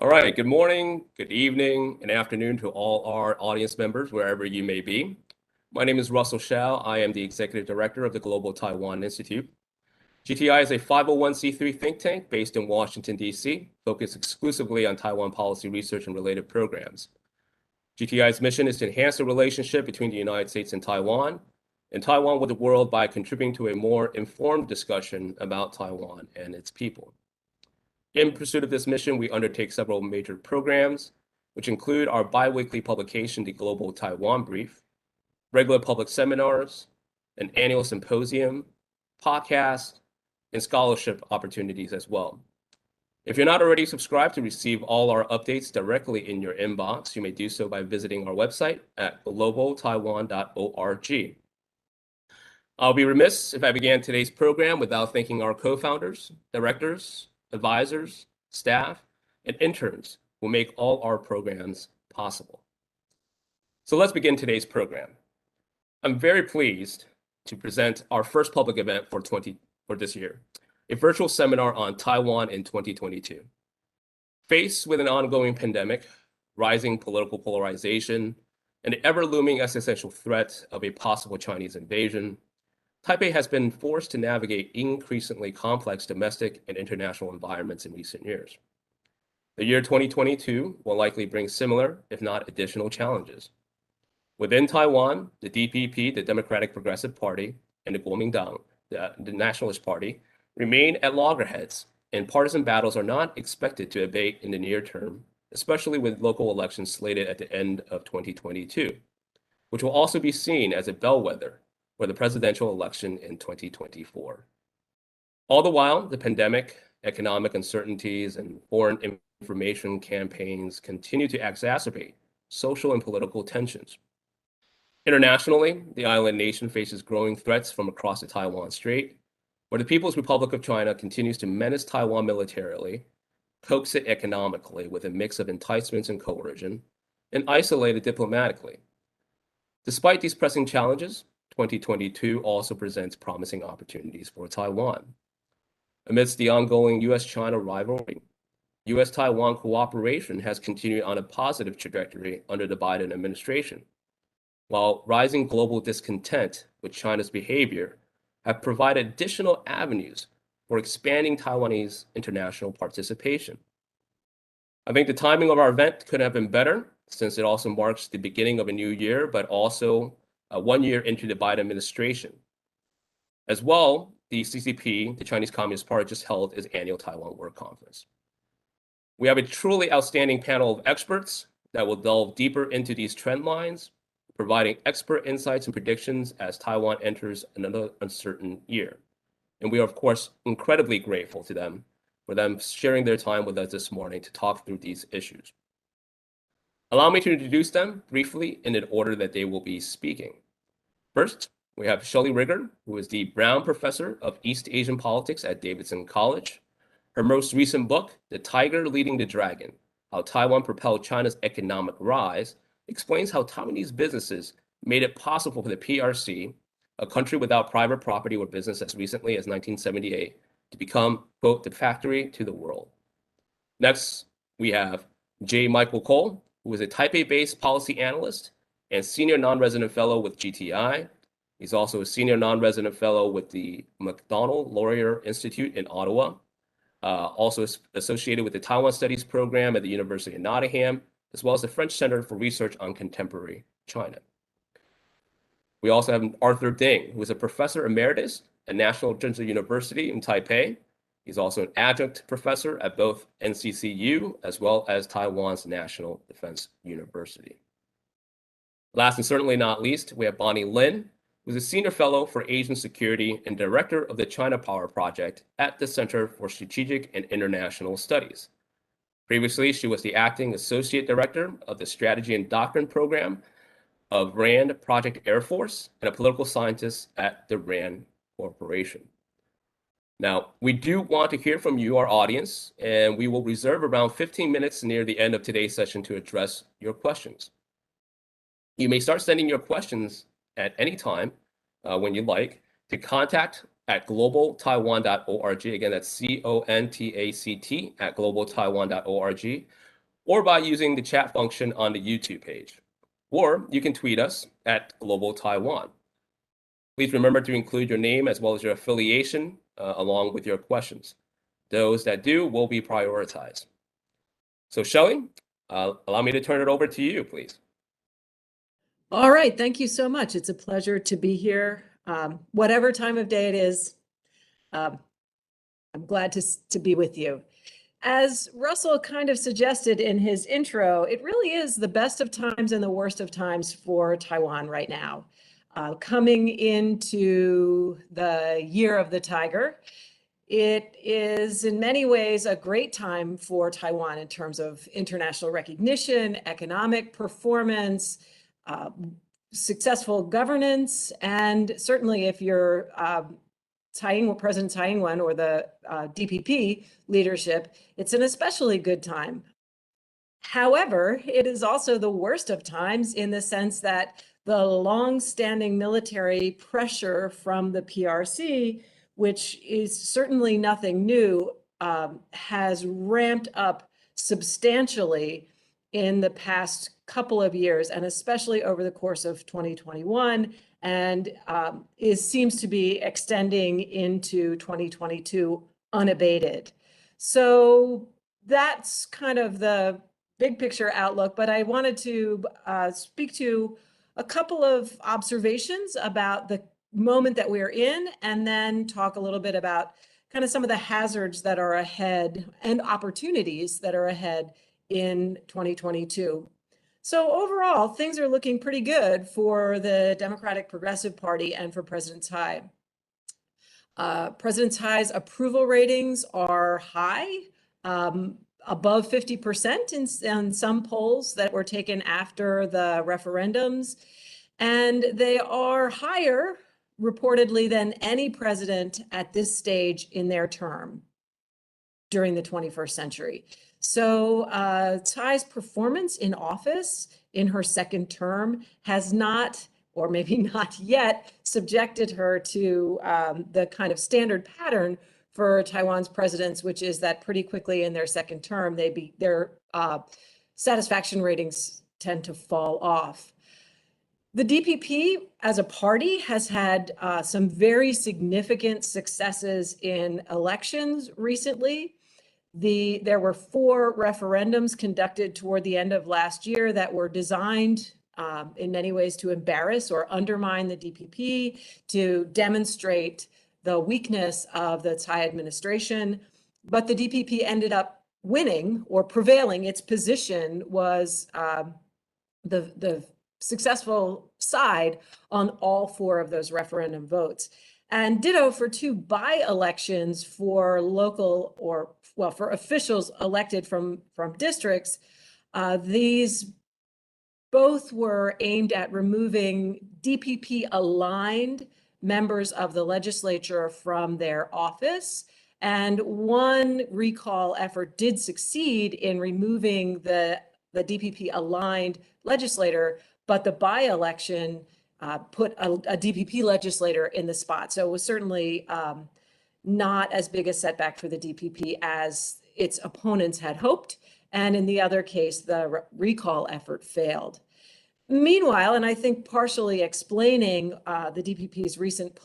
All right, good morning, good evening, and afternoon to all our audience members, wherever you may be. My name is Russell Shao. I am the Executive Director of the Global Taiwan Institute. GTI is a 501c3 think tank based in Washington, D.C., focused exclusively on Taiwan policy research and related programs. GTI's mission is to enhance the relationship between the United States and Taiwan with the world by contributing to a more informed discussion about Taiwan and its people. In pursuit of this mission, we undertake several major programs, which include our biweekly publication, the Global Taiwan Brief, regular public seminars, an annual symposium, podcast, and scholarship opportunities as well. If you're not already subscribed to receive all our updates directly in your inbox, you may do so by visiting our website at globaltaiwan.org. I'll be remiss if I began today's program without thanking our co-founders, directors, advisors, staff, and interns who make all our programs possible. So let's begin today's program. I'm very pleased to present our first public event for this year, a virtual seminar on Taiwan in 2022. Faced with an ongoing pandemic, rising political polarization, and the ever-looming existential threat of a possible Chinese invasion, Taipei has been forced to navigate increasingly complex domestic and international environments in recent years. The year 2022 will likely bring similar, if not additional, challenges. Within Taiwan, the DPP, the Democratic Progressive Party, and the Kuomintang, the Nationalist Party, remain at loggerheads, and partisan battles are not expected to abate in the near term, especially with local elections slated at the end of 2022, which will also be seen as a bellwether for the presidential election in 2024. All the while, the pandemic, economic uncertainties, and foreign information campaigns continue to exacerbate social and political tensions. Internationally, the island nation faces growing threats from across the Taiwan Strait, where the People's Republic of China continues to menace Taiwan militarily, coax it economically with a mix of enticements and coercion, and isolate it diplomatically. Despite these pressing challenges, 2022 also presents promising opportunities for Taiwan. Amidst the ongoing US-China rivalry, US-Taiwan cooperation has continued on a positive trajectory under the Biden administration, while rising global discontent with China's behavior have provided additional avenues for expanding Taiwanese international participation. I think the timing of our event couldn't have been better, since it also marks the beginning of a new year, but also 1 year into the Biden administration. As well, the CCP, the Chinese Communist Party, just held its annual Taiwan Work Conference. We have a truly outstanding panel of experts that will delve deeper into these trend lines, providing expert insights and predictions as Taiwan enters another uncertain year. And we are, of course, incredibly grateful to them for them sharing their time with us this morning to talk through these issues. Allow me to introduce them briefly in the order that they will be speaking. First, we have Shelley Rigger, who is the Brown Professor of East Asian Politics at Davidson College. Her most recent book, The Tiger Leading the Dragon: How Taiwan Propelled China's Economic Rise, explains how Taiwanese businesses made it possible for the PRC, a country without private property or business as recently as 1978, to become, quote, the factory to the world. Next, we have J. Michael Cole, who is a Taipei-based policy analyst and senior non-resident fellow with GTI. He's also a senior non-resident fellow with the Macdonald-Laurier Institute in Ottawa, also associated with the Taiwan Studies program at the University of Nottingham, as well as the French Center for Research on Contemporary China. We also have Arthur Ding, who is a professor emeritus at National Zhengzhou University in Taipei. He's also an adjunct professor at both NCCU as well as Taiwan's National Defense University. Last and certainly not least, we have Bonnie Lin, who's a senior fellow for Asian security and director of the China Power Project at the Center for Strategic and International Studies. Previously, she was the acting associate director of the Strategy and Doctrine program of RAND Project Air Force and a political scientist at the RAND Corporation. Now, we do want to hear from you, our audience, and we will reserve around 15 minutes near the end of today's session to address your questions. You may start sending your questions at any time when you like to contact at globaltaiwan.org. Again, that's CONTACT at globaltaiwan.org. or by using the chat function on the YouTube page. Or you can tweet us at Global Taiwan. Please remember to include your name as well as your affiliation along with your questions. Those that do will be prioritized. So Shelley, allow me to turn it over to you, please. All right, thank you so much. It's a pleasure to be here. Whatever time of day it is, I'm glad to be with you. As Russell kind of suggested in his intro, it really is the best of times and the worst of times for Taiwan right now. Coming into the year of the tiger, it is in many ways a great time for Taiwan in terms of international recognition, economic performance, successful governance, and certainly if you're President Tsai Ing-wen or the DPP leadership, it's an especially good time. However, it is also the worst of times in the sense that the long-standing military pressure from the PRC, which is certainly nothing new, has ramped up substantially in the past couple of years, and especially over the course of 2021, and seems to be extending into 2022 unabated. So that's kind of the big picture outlook, but I wanted to speak to a couple of observations about the moment that we're in, and then talk a little bit about kind of some of the hazards that are ahead and opportunities that are ahead in 2022. So overall, things are looking pretty good for the Democratic Progressive Party and for President Tsai. President Tsai's approval ratings are high, above 50% in some polls that were taken after the referendums. And they are higher, reportedly, than any president at this stage in their term during the 21st century. So Tsai's performance in office in her second term has not, or maybe not yet, subjected her to the kind of standard pattern for Taiwan's presidents, which is that pretty quickly in their second term, their satisfaction ratings tend to fall off. The DPP as a party has had some very significant successes in elections recently. There were 4 referendums conducted toward the end of last year that were designed in many ways to embarrass or undermine the DPP, to demonstrate the weakness of the Tsai administration. But the DPP ended up winning or prevailing. Its position was the successful side on all 4 of those referendum votes. And ditto for 2 by-elections for local for officials elected from districts. These both were aimed at removing DPP-aligned members of the legislature from their office. And one recall effort did succeed in removing the DPP-aligned legislator, but the by-election put a DPP legislator in the spot. So it was certainly not as big a setback for the DPP as its opponents had hoped. And in the other case, the recall effort failed. Meanwhile, and I think partially explaining the DPP's recent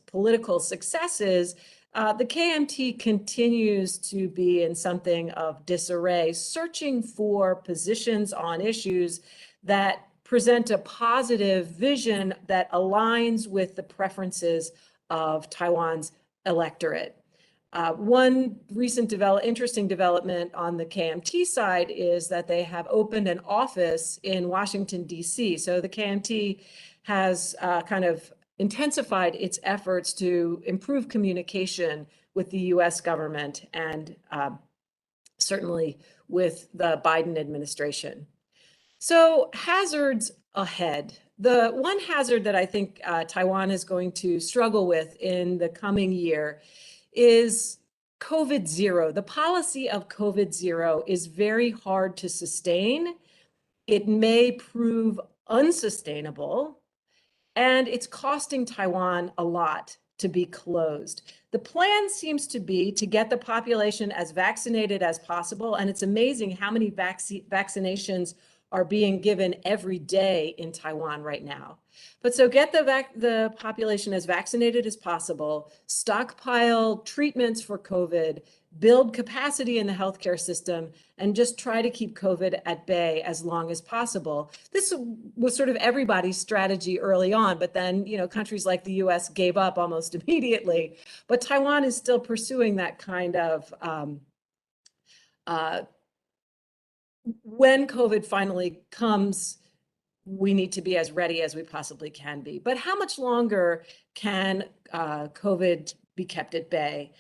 political successes, the KMT continues to be in something of disarray, searching for positions on issues that present a positive vision that aligns with the preferences of Taiwan's electorate. One recent interesting development on the KMT side is that they have opened an office in Washington, D.C. So the KMT has kind of intensified its efforts to improve communication with the U.S. government and certainly with the Biden administration. So hazards ahead. The one hazard that I think Taiwan is going to struggle with in the coming year is COVID-0. The policy of COVID-0 is very hard to sustain. It may prove unsustainable, and it's costing Taiwan a lot to be closed. The plan seems to be to get the population as vaccinated as possible, and it's amazing how many vaccinations are being given every day in Taiwan right now. But so get the population as vaccinated as possible, stockpile treatments for COVID, build capacity in the healthcare system, and just try to keep COVID at bay as long as possible. This was sort of everybody's strategy early on, but then, countries like the US gave up almost immediately. But Taiwan is still pursuing that kind of when COVID finally comes, we need to be as ready as we possibly can be. But how much longer can COVID be kept at bay?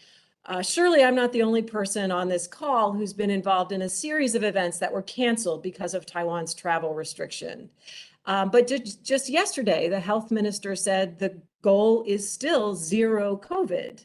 Surely I'm not the only person on this call who's been involved in a series of events that were canceled because of Taiwan's travel restriction. But just yesterday, the health minister said the goal is still zero COVID.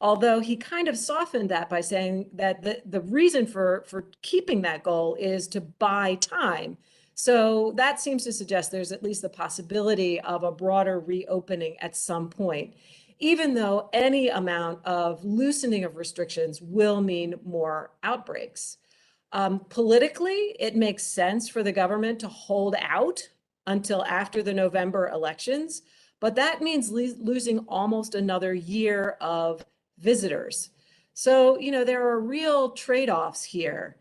Although he kind of softened that by saying that the reason for keeping that goal is to buy time. So that seems to suggest there's at least the possibility of a broader reopening at some point, even though any amount of loosening of restrictions will mean more outbreaks. Politically, it makes sense for the government to hold out until after the November elections, but that means losing almost another year of visitors. So, there are real trade-offs here.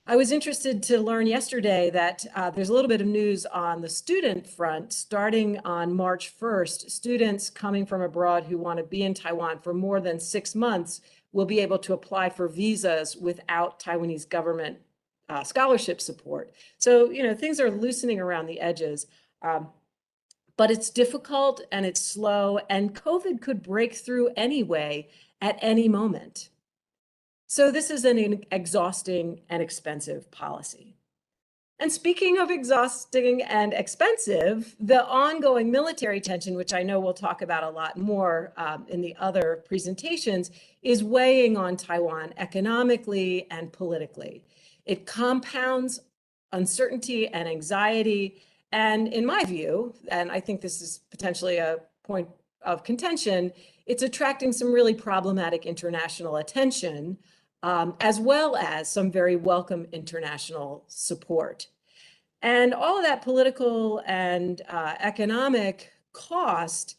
I was interested to learn yesterday that there's a little bit of news on the student front. Starting on March 1st, students coming from abroad who want to be in Taiwan for more than 6 months will be able to apply for visas without Taiwanese government scholarship support. So, things are loosening around the edges. But it's difficult and it's slow, and COVID could break through anyway at any moment. So this is an exhausting and expensive policy. And speaking of exhausting and expensive, the ongoing military tension, which I know we'll talk about a lot more in the other presentations, is weighing on Taiwan economically and politically. It compounds uncertainty and anxiety. And in my view, and I think this is potentially a point of contention, it's attracting some really problematic international attention, as well as some very welcome international support. And all of that political and economic cost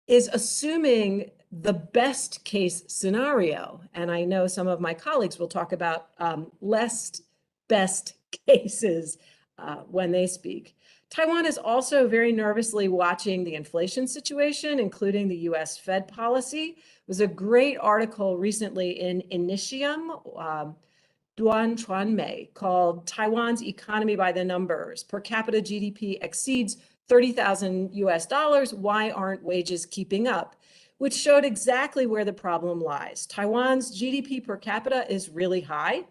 is assuming the best case scenario. And I know some of my colleagues will talk about less best cases when they speak. Taiwan is also very nervously watching the inflation situation, including the US Fed policy. There was a great article recently in Initium, Duan Chuanmei, called Taiwan's Economy by the Numbers. Per capita GDP exceeds 30,000 US dollars. Why aren't wages keeping up? Which showed exactly where the problem lies. Taiwan's GDP per capita is really high.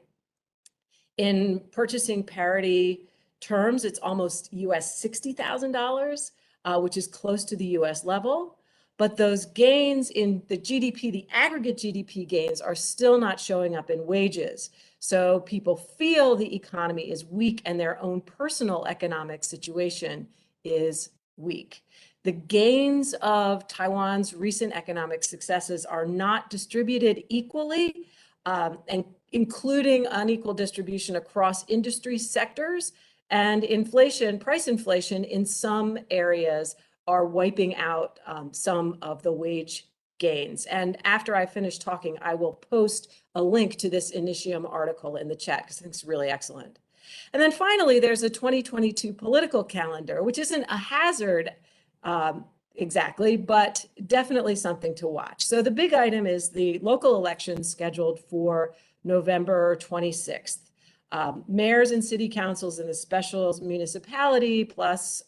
In purchasing parity terms, it's almost US $60,000, which is close to the US level. But those gains in the GDP, the aggregate GDP gains, are still not showing up in wages. So people feel the economy is weak and their own personal economic situation is weak. The gains of Taiwan's recent economic successes are not distributed equally, and including unequal distribution across industry sectors. And inflation, price inflation in some areas are wiping out some of the wage gains. And after I finish talking, I will post a link to this Initium article in the chat because I think it's really excellent. And then finally, there's a 2022 political calendar, which isn't a hazard exactly, but definitely something to watch. So the big item is the local elections scheduled for November 26th. Mayors and city councils in the special municipality, plus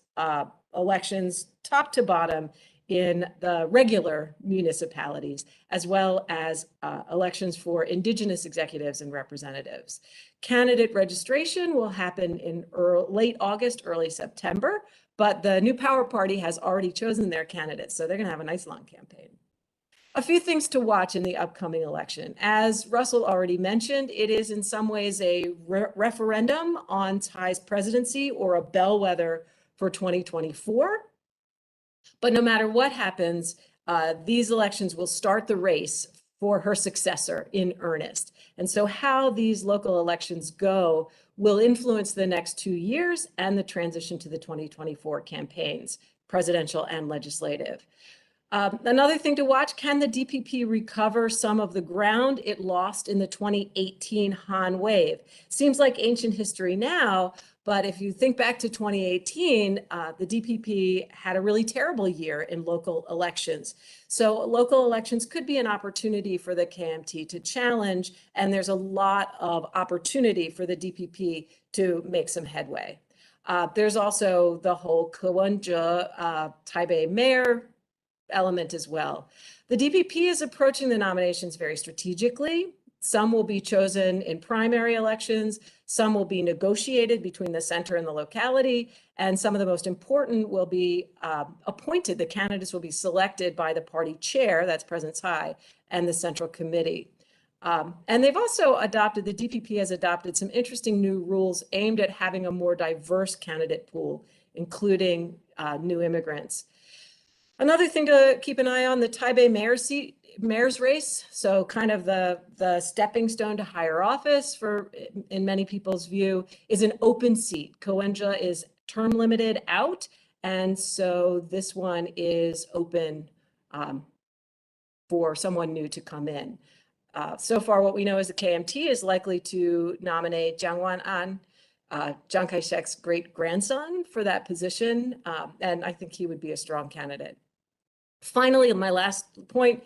elections top to bottom in the regular municipalities, as well as elections for indigenous executives and representatives. Candidate registration will happen in late August, early September, but the New Power Party has already chosen their candidates, so they're going to have a nice long campaign. A few things to watch in the upcoming election. As Russell already mentioned, it is in some ways a referendum on Tsai's presidency or a bellwether for 2024. But no matter what happens, these elections will start the race for her successor in earnest. And so how these local elections go will influence the next 2 years and the transition to the 2024 campaigns, presidential and legislative. Another thing to watch, can the DPP recover some of the ground it lost in the 2018 Han wave? Seems like ancient history now, but if you think back to 2018, the DPP had a really terrible year in local elections. So local elections could be an opportunity for the KMT to challenge, and there's a lot of opportunity for the DPP to make some headway. There's also the whole Kewenje Taipei mayor element as well. The DPP is approaching the nominations very strategically. Some will be chosen in primary elections, some will be negotiated between the center and the locality, and some of the most important will be appointed. The candidates will be selected by the party chair, that's President Tsai, and the central committee. And they've also adopted, the DPP has adopted some interesting new rules aimed at having a more diverse candidate pool, including new immigrants. Another thing to keep an eye on, the Taipei mayor's race. So kind of the stepping stone to higher office for, in many people's view, is an open seat. Kewenje is term limited out. And so this one is open for someone new to come in. So far, what we know is the KMT is likely to nominate Jiang Wan-an, Chiang Kai-shek's great-grandson, for that position. And I think he would be a strong candidate. Finally, my last point,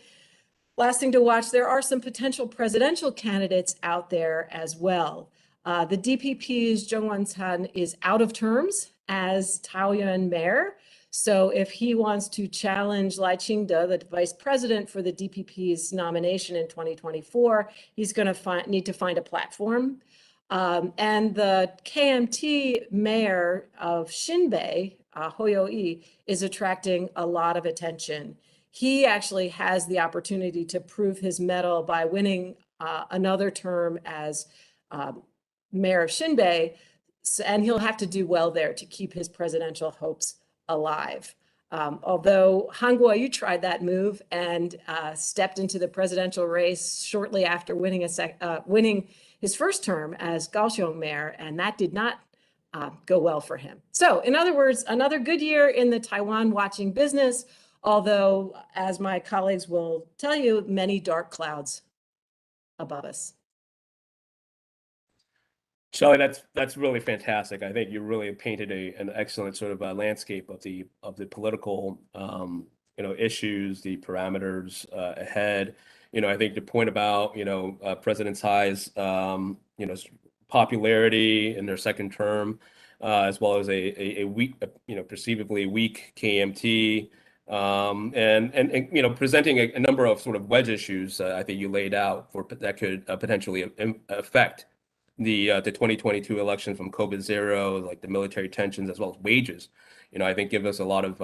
last thing to watch, there are some potential presidential candidates out there as well. The DPP's Zheng Wan-san is out of terms as Taoyuan mayor. So if he wants to challenge Lai Ching-te, the vice president, for the DPP's nomination in 2024, he's going to need to find a platform. And the KMT mayor of Xinbei, Hoyo-i, is attracting a lot of attention. He actually has the opportunity to prove his mettle by winning another term as mayor of Xinbei, and he'll have to do well there to keep his presidential hopes alive. Although Han Kuo-yu tried that move and stepped into the presidential race shortly after winning his first term as Kaohsiung mayor, and that did not go well for him. So in other words, another good year in the Taiwan watching business, although, as my colleagues will tell you, many dark clouds above us. Shelley, that's really fantastic. I think you really painted an excellent sort of landscape of the political issues, the parameters ahead. I think the point about President Tsai's popularity in their second term, as well as a weak, perceivably weak KMT, and presenting a number of sort of wedge issues I think you laid out that could potentially affect the 2022 election, from COVID zero, like the military tensions, as well as wages. I think give us a lot of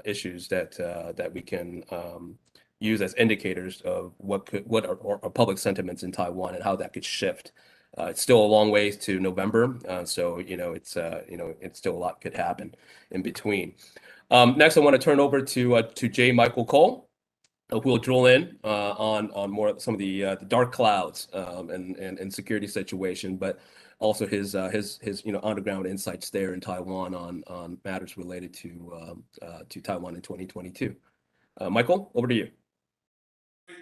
issues that we can use as indicators of what are public sentiments in Taiwan and how that could shift. It's still a long ways to November, so it's still a lot could happen in between. Next, I want to turn over to J. Michael Cole, who will drill in on more some of the dark clouds and security situation, but also his on the ground insights there in Taiwan on matters related to Taiwan in 2022. Michael, over to you.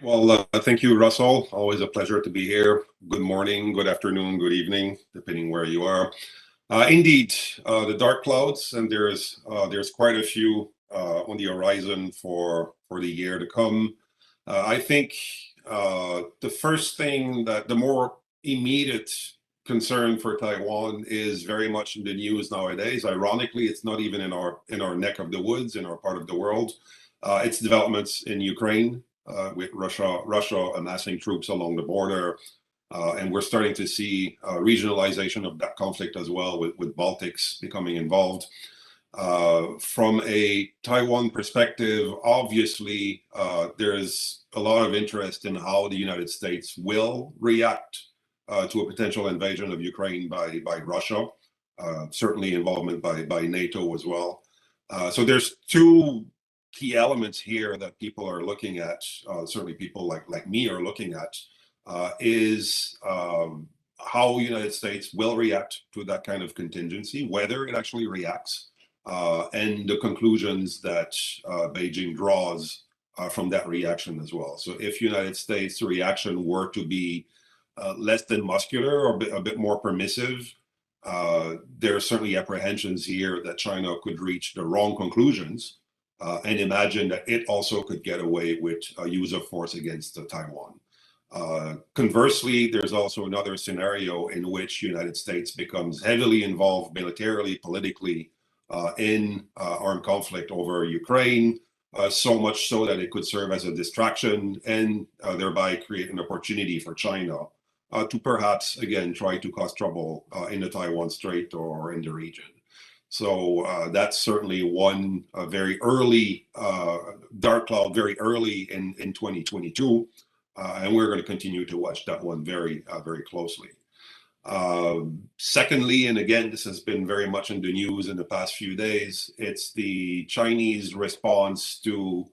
Well, thank you, Russell. Always a pleasure to be here. Good morning, good afternoon, good evening, depending where you are. Indeed, the dark clouds, and there's quite a few on the horizon for the year to come. I think the first thing, that the more immediate concern for Taiwan is very much in the news nowadays. Ironically, it's not even in our neck of the woods, in our part of the world. It's developments in Ukraine, with Russia amassing troops along the border. And we're starting to see regionalization of that conflict as well, with Baltics becoming involved. From a Taiwan perspective, obviously, there's a lot of interest in how the United States will react to a potential invasion of Ukraine by Russia, certainly involvement by NATO as well. So there's two key elements here that people are looking at, certainly people like me are looking at, is how the United States will react to that kind of contingency, whether it actually reacts, and the conclusions that Beijing draws from that reaction as well. So if United States reaction were to be less than muscular or a bit more permissive, there are certainly apprehensions here that China could reach the wrong conclusions and imagine that it also could get away with use of force against Taiwan. Conversely, there's also another scenario in which the United States becomes heavily involved militarily, politically, in armed conflict over Ukraine, so much so that it could serve as a distraction and thereby create an opportunity for China to perhaps, again, try to cause trouble in the Taiwan Strait or in the region. So that's certainly one very early dark cloud, very early in 2022. And we're going to continue to watch that one very, very closely. Secondly, and again, this has been very much in the news in the past few days, it's the Chinese response to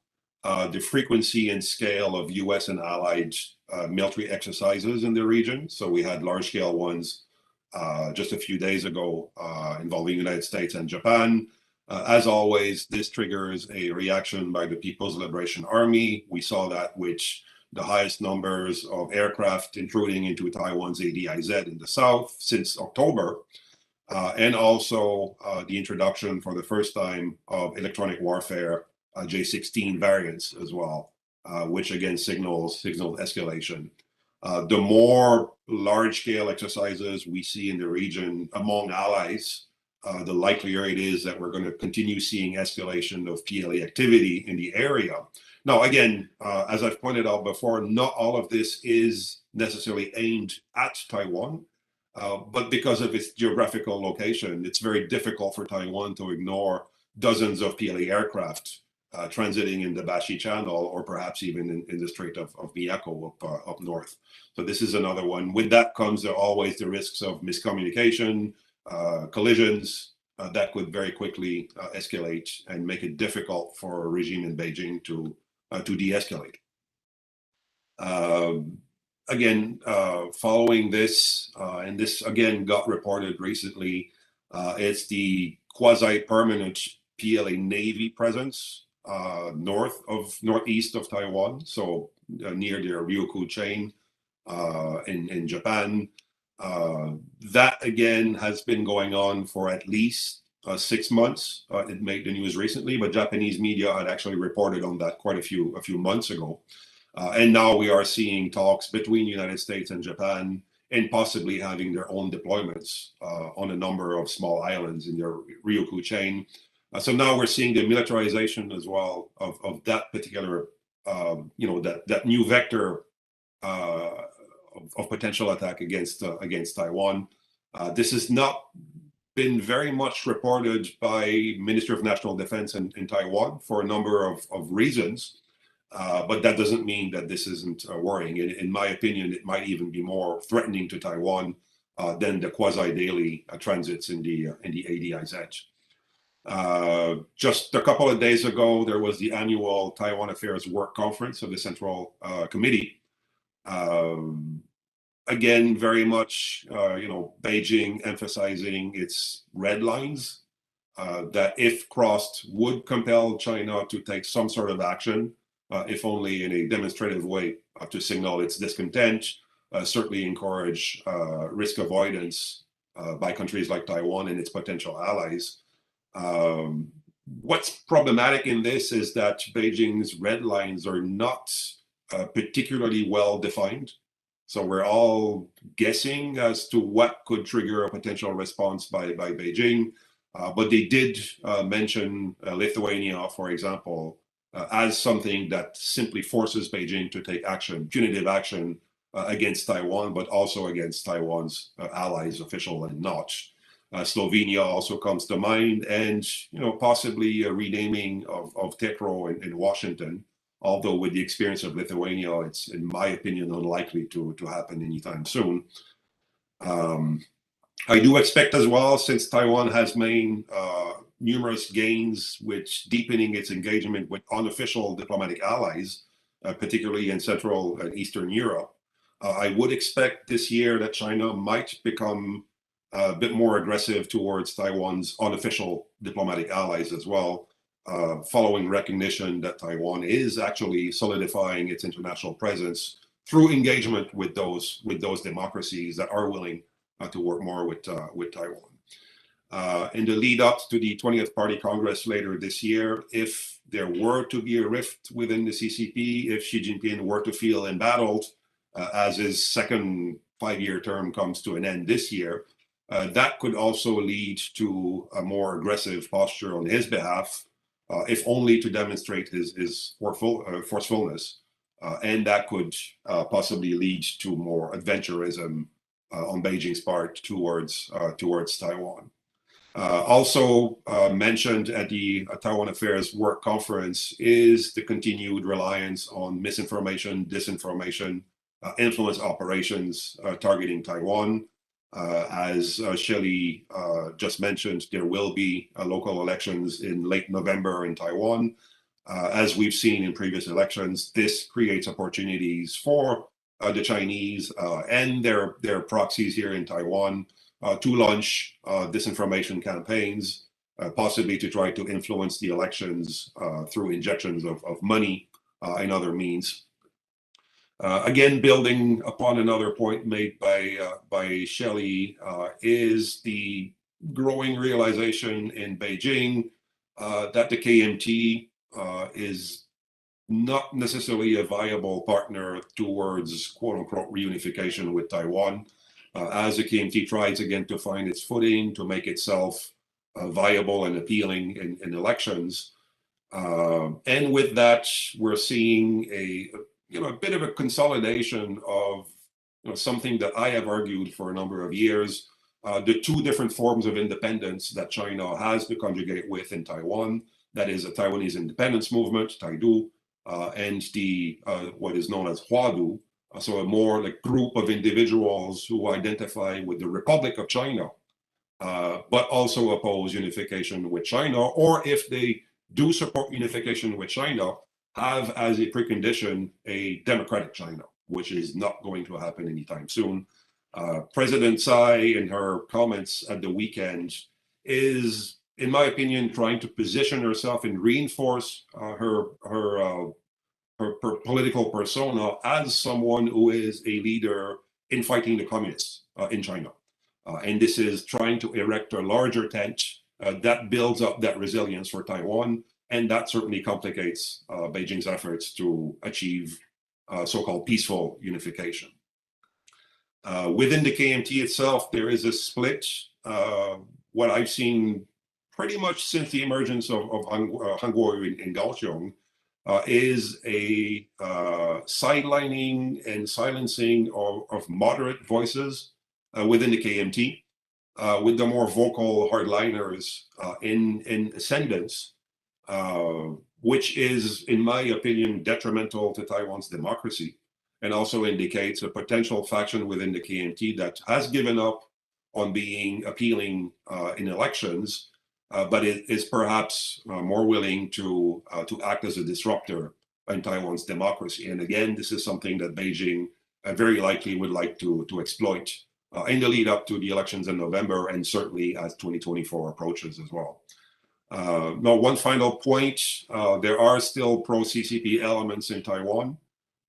the frequency and scale of US and allied military exercises in the region. So we had large-scale ones just a few days ago involving the United States and Japan. As always, this triggers a reaction by the People's Liberation Army. We saw that with the highest numbers of aircraft intruding into Taiwan's ADIZ in the south since October, and also the introduction for the first time of electronic warfare J-16 variants as well, which again signals escalation. The more large-scale exercises we see in the region among allies, the likelier it is that we're going to continue seeing escalation of PLA activity in the area. Now, again, as I've pointed out before, not all of this is necessarily aimed at Taiwan, but because of its geographical location, it's very difficult for Taiwan to ignore dozens of PLA aircraft transiting in the Bashi Channel or perhaps even in the Strait of Miyako up north. So this is another one. With that comes always the risks of miscommunication, collisions that could very quickly escalate and make it difficult for a regime in Beijing to de-escalate. Again, following this, and this again got reported recently, it's the quasi-permanent PLA Navy presence northeast of Taiwan, so near the Ryukyu chain in Japan. That again has been going on for at least 6 months. It made the news recently, but Japanese media had actually reported on that quite a few months ago. And now we are seeing talks between the United States and Japan and possibly having their own deployments on a number of small islands in their Ryukyu chain. So now we're seeing the militarization as well of that particular, that new vector of potential attack against Taiwan. This has not been very much reported by Ministry of National Defense in Taiwan for a number of reasons, but that doesn't mean that this isn't worrying. In my opinion, it might even be more threatening to Taiwan than the quasi-daily transits in the ADIZ. Just a couple of days ago, there was the annual Taiwan Affairs Work Conference of the Central Committee. Again, very much, Beijing emphasizing its red lines that, if crossed, would compel China to take some sort of action, if only in a demonstrative way, to signal its discontent, certainly encourage risk avoidance by countries like Taiwan and its potential allies. What's problematic in this is that Beijing's red lines are not particularly well defined. So we're all guessing as to what could trigger a potential response by Beijing. But they did mention Lithuania, for example, as something that simply forces Beijing to take action, punitive action against Taiwan, but also against Taiwan's allies, official and not. Slovenia also comes to mind, and possibly a renaming of TETRO in Washington. Although with the experience of Lithuania, it's, in my opinion, unlikely to happen anytime soon. I do expect as well, since Taiwan has made numerous gains with deepening its engagement with unofficial diplomatic allies, particularly in Central and Eastern Europe, I would expect this year that China might become a bit more aggressive towards Taiwan's unofficial diplomatic allies as well, following recognition that Taiwan is actually solidifying its international presence through engagement with those democracies that are willing to work more with Taiwan. In the lead up to the 20th Party Congress later this year, if there were to be a rift within the CCP, if Xi Jinping were to feel embattled as his second 5-year term comes to an end this year, that could also lead to a more aggressive posture on his behalf, if only to demonstrate his forcefulness. And that could possibly lead to more adventurism on Beijing's part towards Taiwan. Also mentioned at the Taiwan Affairs Work Conference is the continued reliance on misinformation, disinformation, influence operations targeting Taiwan. As Shelley just mentioned, there will be local elections in late November in Taiwan. As we've seen in previous elections, this creates opportunities for the Chinese and their proxies here in Taiwan to launch disinformation campaigns, possibly to try to influence the elections through injections of money and other means. Again, building upon another point made by Shelley, is the growing realization in Beijing that the KMT is not necessarily a viable partner towards quote-unquote reunification with Taiwan, as the KMT tries again to find its footing, to make itself viable and appealing in elections. And with that, we're seeing a bit of a consolidation of something that I have argued for a number of years, the two different forms of independence that China has to conjugate with in Taiwan. That is a Taiwanese independence movement, Taidu, and the what is known as Huadu, so a more like group of individuals who identify with the Republic of China, but also oppose unification with China, or if they do support unification with China, have as a precondition a democratic China, which is not going to happen anytime soon. President Tsai, in her comments at the weekend, is, in my opinion, trying to position herself and reinforce her political persona as someone who is a leader in fighting the communists in China. And this is trying to erect a larger tent that builds up that resilience for Taiwan, and that certainly complicates Beijing's efforts to achieve so-called peaceful unification. Within the KMT itself, there is a split. What I've seen pretty much since the emergence of Hanguo in Kaohsiung is a sidelining and silencing of moderate voices within the KMT, with the more vocal hardliners in ascendance, which is, in my opinion, detrimental to Taiwan's democracy, and also indicates a potential faction within the KMT that has given up on being appealing in elections, but it is perhaps more willing to act as a disruptor in Taiwan's democracy. And again, this is something that Beijing very likely would like to exploit in the lead up to the elections in November, and certainly as 2024 approaches as well. Now, one final point, there are still pro-CCP elements in Taiwan,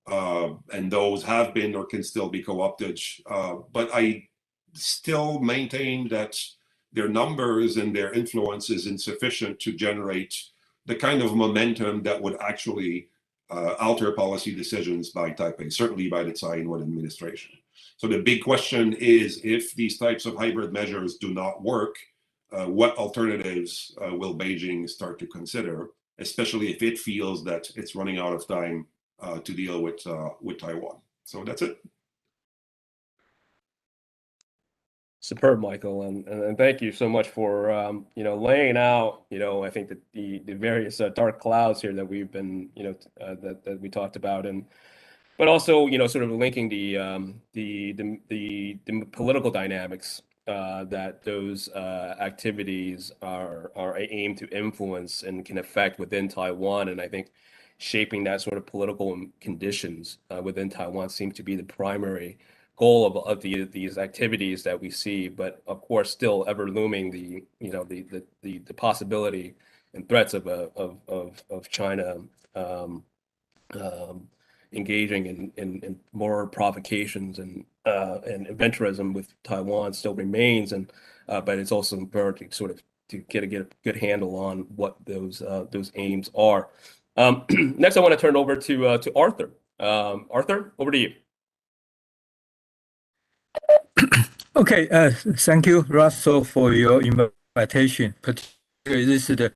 and those have been or can still be co-opted, but I still maintain that their numbers and their influence is insufficient to generate the kind of momentum that would actually alter policy decisions by Taipei, certainly by the Tsai Ing-wen administration. So the big question is, if these types of hybrid measures do not work, what alternatives will Beijing start to consider, especially if it feels that it's running out of time to deal with Taiwan? So that's it. Superb, Michael, and thank you so much for laying out I think that the various dark clouds here that we've been that we talked about, and but also sort of linking the political dynamics that those activities are aimed to influence and can affect within Taiwan. And I think shaping that sort of political conditions within Taiwan seems to be the primary goal of these activities that we see. But of course, still ever looming the possibility and threats of China engaging in more provocations and adventurism with Taiwan still remains, and but it's also important to sort of to get a good handle on what those aims are. Next, I want to turn over to Arthur. Arthur, over to you. Okay, thank you, Russell, for your invitation. Particularly, this is the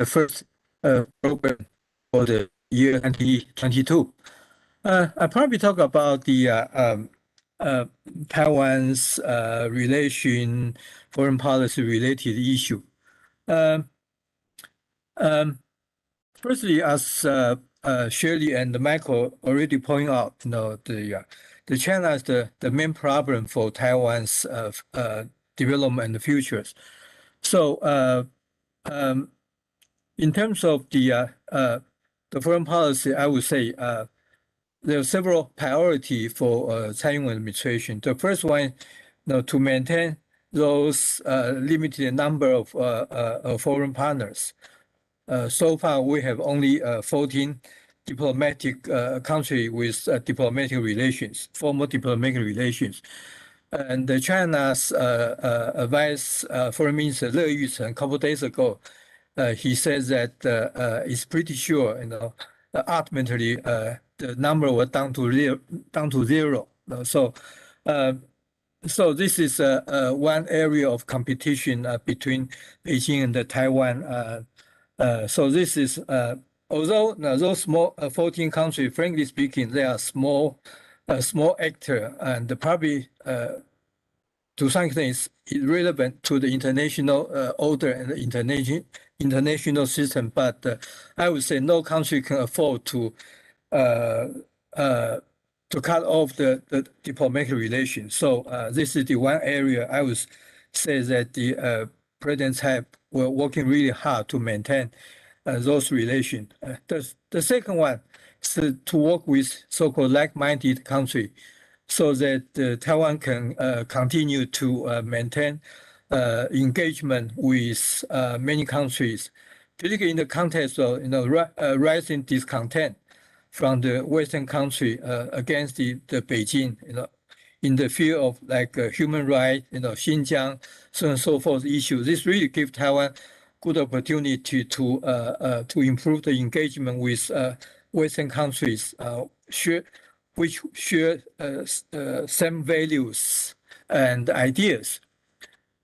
first program for the year 2022. I probably talk about the Taiwan's foreign policy related issue. Firstly, as Shirley and Michael already point out, the China is the main problem for Taiwan's development and the futures. So, in terms of the foreign policy, I would say there are several priorities for Taiwan administration. The first one, to maintain those limited number of foreign partners. So far, we have only 14 diplomatic countries with diplomatic relations, formal diplomatic relations. And China's vice foreign minister Le Yuchen a couple of days ago, he says that it's pretty sure, ultimately the number was down to zero. So this is one area of competition between Beijing and Taiwan. So this is, although those small 14 countries, frankly speaking, they are a small actor, and probably to some extent is irrelevant to the international order and the international system. But I would say no country can afford to cut off the diplomatic relations. So this is the one area I would say that the presidents were working really hard to maintain those relations. The second one is to work with so-called like-minded countries so that Taiwan can continue to maintain engagement with many countries, particularly in the context of rising discontent from the Western country against the Beijing, in the field of like human rights, Xinjiang, so on and so forth issues. This really gives Taiwan good opportunity to improve the engagement with Western countries, which share same values and ideas.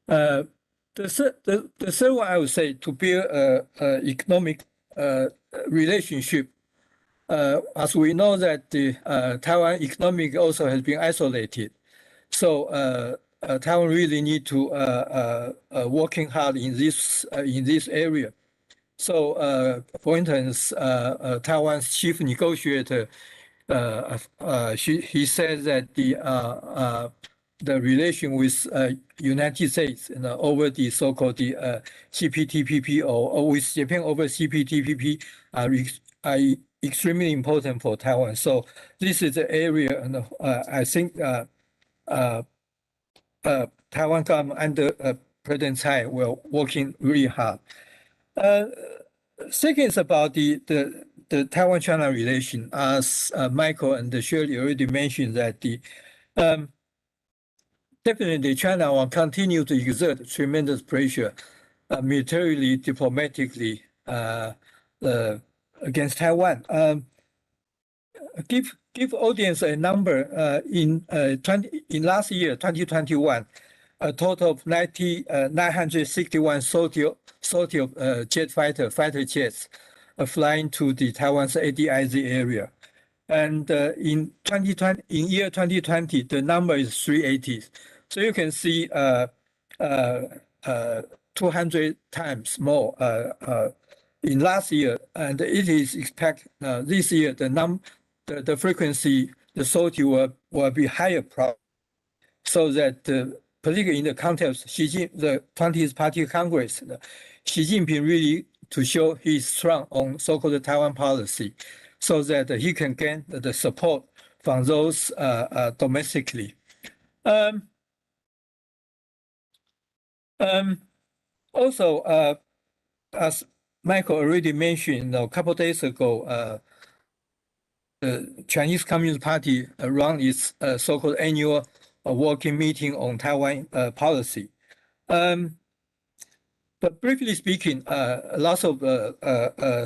The third one I would say to build economic relationship. As we know that the Taiwan economic also has been isolated, so Taiwan really need to working hard in this area. So, for instance, Taiwan's chief negotiator, he said that the relation with United States over the so-called CPTPP or with Japan over CPTPP are extremely important for Taiwan. So this is the area, and I think Taiwan government under President Tsai were working really hard. Second is about the Taiwan-China relation. As Michael and Shirley already mentioned, that definitely China will continue to exert tremendous pressure, militarily, diplomatically, against Taiwan. Give audience a number in last year, 2021, a total of 961 sortie of fighter jets flying to the Taiwan's ADIZ area. And in year 2020, the number is 380. So you can see 200 times more in last year, and it is expected this year the frequency, the sortie will be higher, so that particularly in the context the 20th Party Congress, Xi Jinping really to show he's strong on so-called Taiwan policy, so that he can gain the support from those domestically. Also, as Michael already mentioned, a couple of days ago, the Chinese Communist Party ran its so-called annual working meeting on Taiwan policy. But briefly speaking, lots of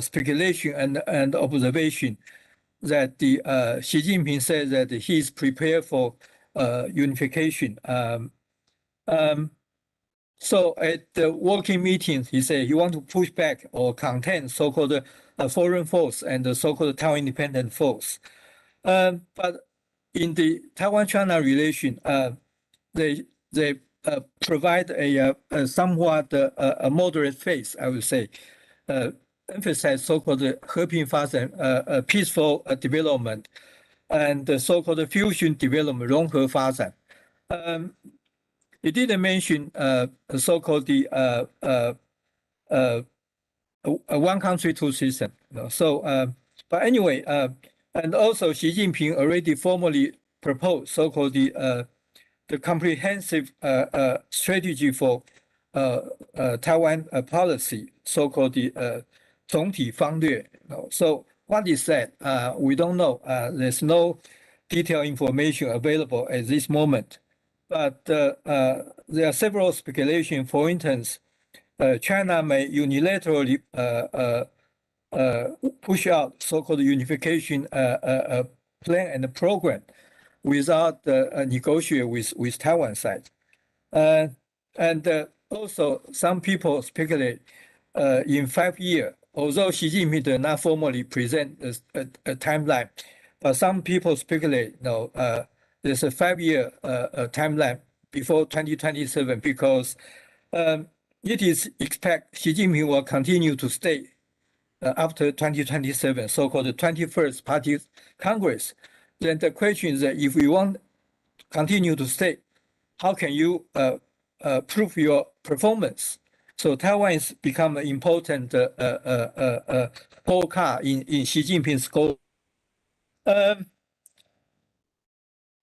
speculation and observation that Xi Jinping said that he's prepared for unification. So at the working meetings, he said he wants to push back or contain so-called foreign force and the so-called Taiwan independent force. But in the Taiwan-China relation, they provide a somewhat a moderate face, I would say, emphasize so-called 和平发展, peaceful development, and the so-called fusion development, 融合发展. It didn't mention so-called one country, two system. So, but anyway, and also Xi Jinping already formally proposed so-called the comprehensive strategy for Taiwan policy, so-called the 总体方略. So what is that? We don't know. There's no detailed information available at this moment. But there are several speculations. For instance, China may unilaterally push out so-called unification plan and program without negotiate with Taiwan side. And also, some people speculate in 5 years, although Xi Jinping did not formally present a timeline, but some people speculate there's a 5-year timeline before 2027 because it is expected Xi Jinping will continue to stay after 2027, so-called the 21st Party Congress. Then the question is that if we want to continue to stay, how can you prove your performance? So Taiwan has become an important scorecard in Xi Jinping's goal.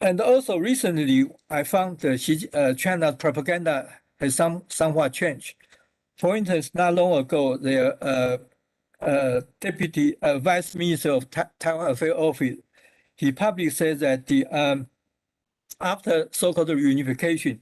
And also recently, I found China's propaganda has somewhat changed. For instance, not long ago, their deputy vice minister of Taiwan Affairs Office, he publicly said that after so-called reunification,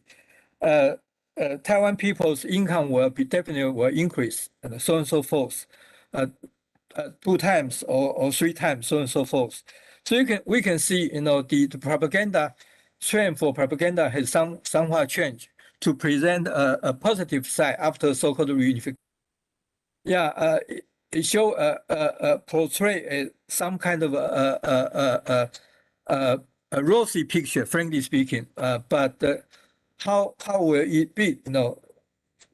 Taiwan people's income will definitely increase, and so on and so forth, 2 times or 3 times, so on and so forth. So we can see, the propaganda trend for propaganda has somewhat changed to present a positive side after so-called reunification. Yeah, it show portray some kind of a rosy picture, frankly speaking. But how will it be?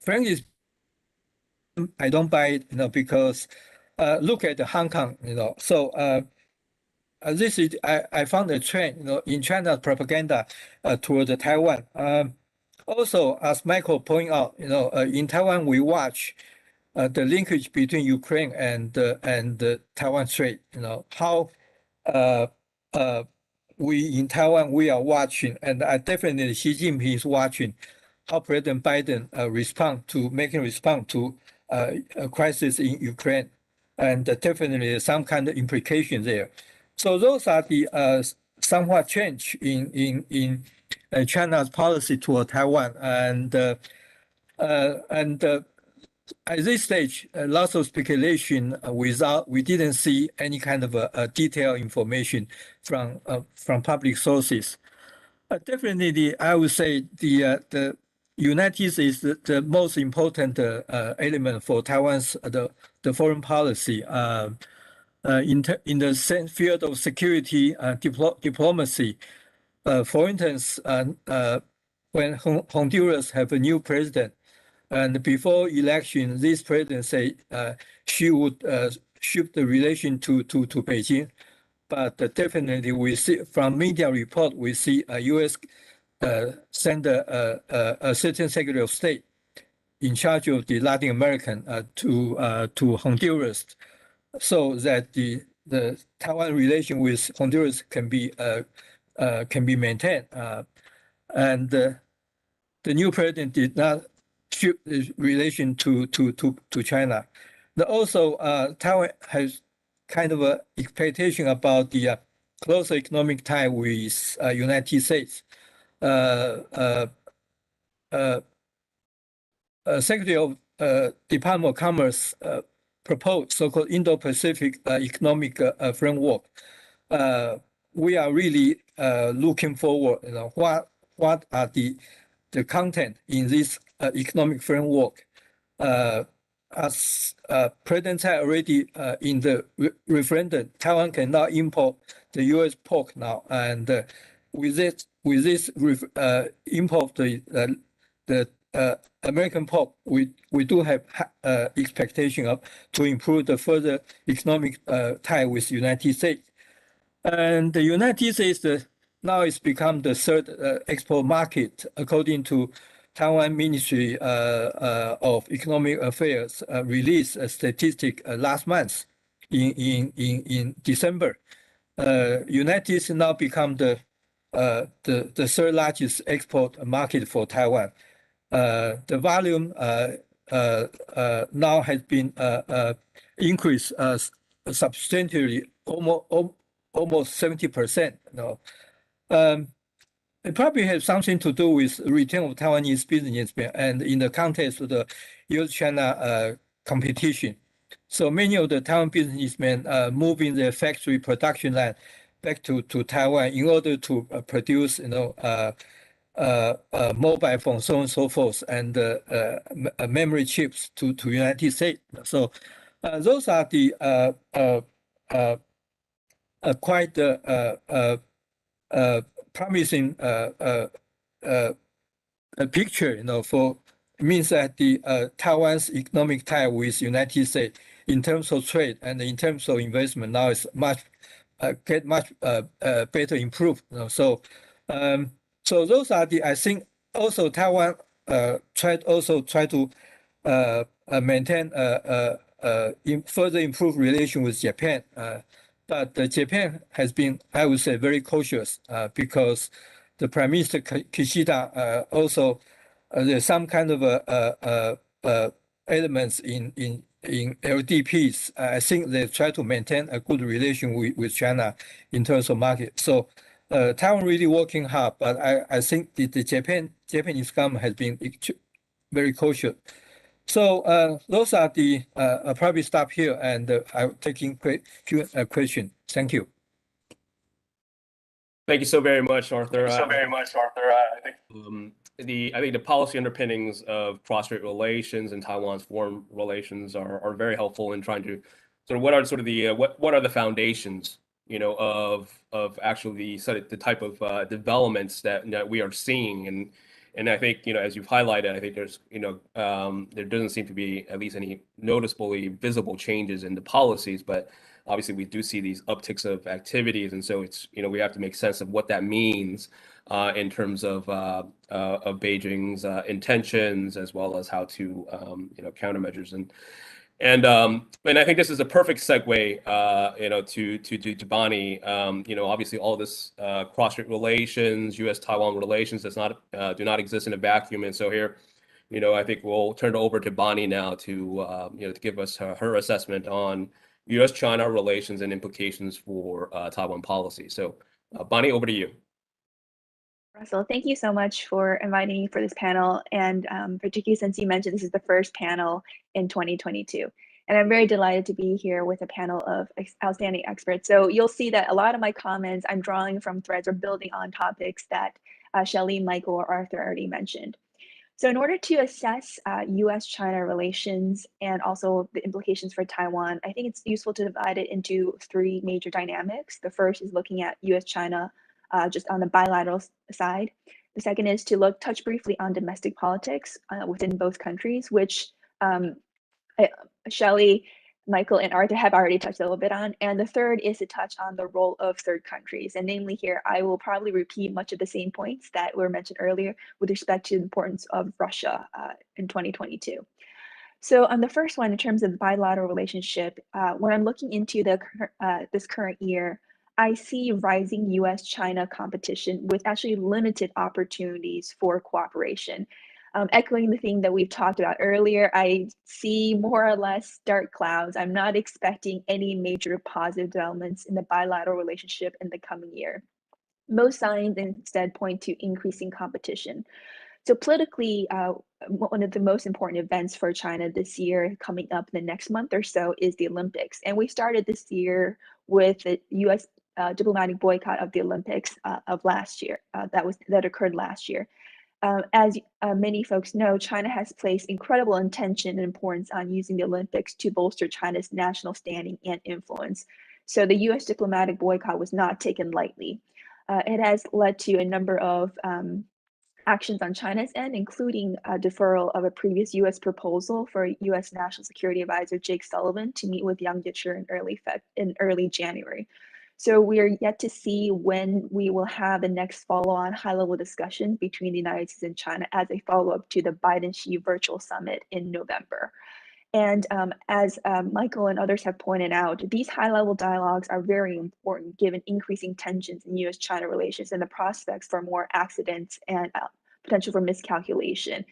Frankly, I don't buy it. Because look at Hong Kong. So. This is I found a trend, in China's propaganda toward Taiwan. Also, as Michael pointed out, in Taiwan we watch the linkage between Ukraine and the Taiwan Strait. How we in Taiwan we are watching, and definitely Xi Jinping is watching how President Biden respond to a crisis in Ukraine, and definitely some kind of implication there. So those are the somewhat change in China's policy toward Taiwan, and at this stage, lots of speculation we didn't see any kind of detailed information from public sources. Definitely, I would say the United States is the most important element for Taiwan's the foreign policy. In the field of security diplomacy, for instance, when Honduras have a new president, and before election, this president said she would shift the relation to Beijing, but definitely we see from media report we see U.S. send a certain Secretary of State in charge of the Latin American to Honduras, so that the Taiwan relation with Honduras can be maintained. And the new president did not shift the relation to China. Also, Taiwan has kind of an expectation about the closer economic tie with United States. Secretary of Department of Commerce proposed so-called Indo-Pacific economic framework. We are really looking forward. What are the content in this economic framework? As President Tsai already in the referendum, Taiwan can now import the U.S. pork now, and with this import the American pork, we do have expectation of to improve the further economic tie with United States. And the United States now it's become the third export market, according to Taiwan Ministry of Economic Affairs released a statistic last month in December. United States now become the third largest export market for Taiwan. The volume now has been increased substantially, almost 70%. It probably has something to do with return of Taiwanese businessmen and in the context of the US-China competition. So many of the Taiwan businessmen moving their factory production line back to Taiwan in order to produce, mobile phones, so on and so forth, and memory chips to United States. So those are the quite promising picture, for means that the Taiwan's economic tie with United States in terms of trade and in terms of investment now is much better improved. So those are the, I think also Taiwan try to maintain further improve relation with Japan. But Japan has been, I would say, very cautious because the Prime Minister Kishida also there's some kind of elements in LDPs. I think they try to maintain a good relation with China in terms of market. So Taiwan really working hard, but I think the Japanese government has been very cautious. So those are the, I'll probably stop here and I'm taking question. Thank you. Thank you so very much, Arthur. I think the policy underpinnings of cross-strait relations and Taiwan's foreign relations are very helpful in trying to sort of what are the foundations, of actually the type of developments that we are seeing. And I think, as you've highlighted, I think there's, there doesn't seem to be at least any noticeably visible changes in the policies, but obviously we do see these upticks of activities. And so it's, we have to make sense of what that means in terms of Beijing's intentions, as well as how to, countermeasures. And I think this is a perfect segue, to Bonnie. Obviously all this cross-strait relations, US-Taiwan relations do not exist in a vacuum. And so here, I think we'll turn it over to Bonnie now to give us her assessment on US-China relations and implications for Taiwan policy. So Bonnie, over to you. Russell, thank you so much for inviting me for this panel, and particularly since you mentioned this is the first panel in 2022. And I'm very delighted to be here with a panel of outstanding experts. So you'll see that a lot of my comments I'm drawing from threads or building on topics that Shelley, Michael, or Arthur already mentioned. So in order to assess US-China relations and also the implications for Taiwan, I think it's useful to divide it into three major dynamics. The first is looking at US-China just on the bilateral side. The second is to touch briefly on domestic politics within both countries, which Shelley Michael and Arthur have already touched a little bit on. And the third is to touch on the role of third countries. And namely here, I will probably repeat much of the same points that were mentioned earlier with respect to the importance of Russia in 2022. So on the first one, in terms of the bilateral relationship, when I'm looking into this current year, I see rising US-China competition with actually limited opportunities for cooperation. Echoing the thing that we've talked about earlier, I see more or less dark clouds. I'm not expecting any major positive developments in the bilateral relationship in the coming year. Most signs instead point to increasing competition. So politically, one of the most important events for China this year, coming up the next month or so, is the Olympics. And we started this year with the US diplomatic boycott of the Olympics of last year, that occurred last year. As many folks know, China has placed incredible attention and importance on using the Olympics to bolster China's national standing and influence. So the US diplomatic boycott was not taken lightly. It has led to a number of actions on China's end, including a deferral of a previous US proposal for US National Security Advisor Jake Sullivan to meet with Yang Jiechi in early January. So we are yet to see when we will have the next follow-on high-level discussion between the United States and China as a follow-up to the Biden-Xi virtual summit in November. And as Michael and others have pointed out, these high-level dialogues are very important given increasing tensions in US-China relations and the prospects for more accidents and potential for miscalculation.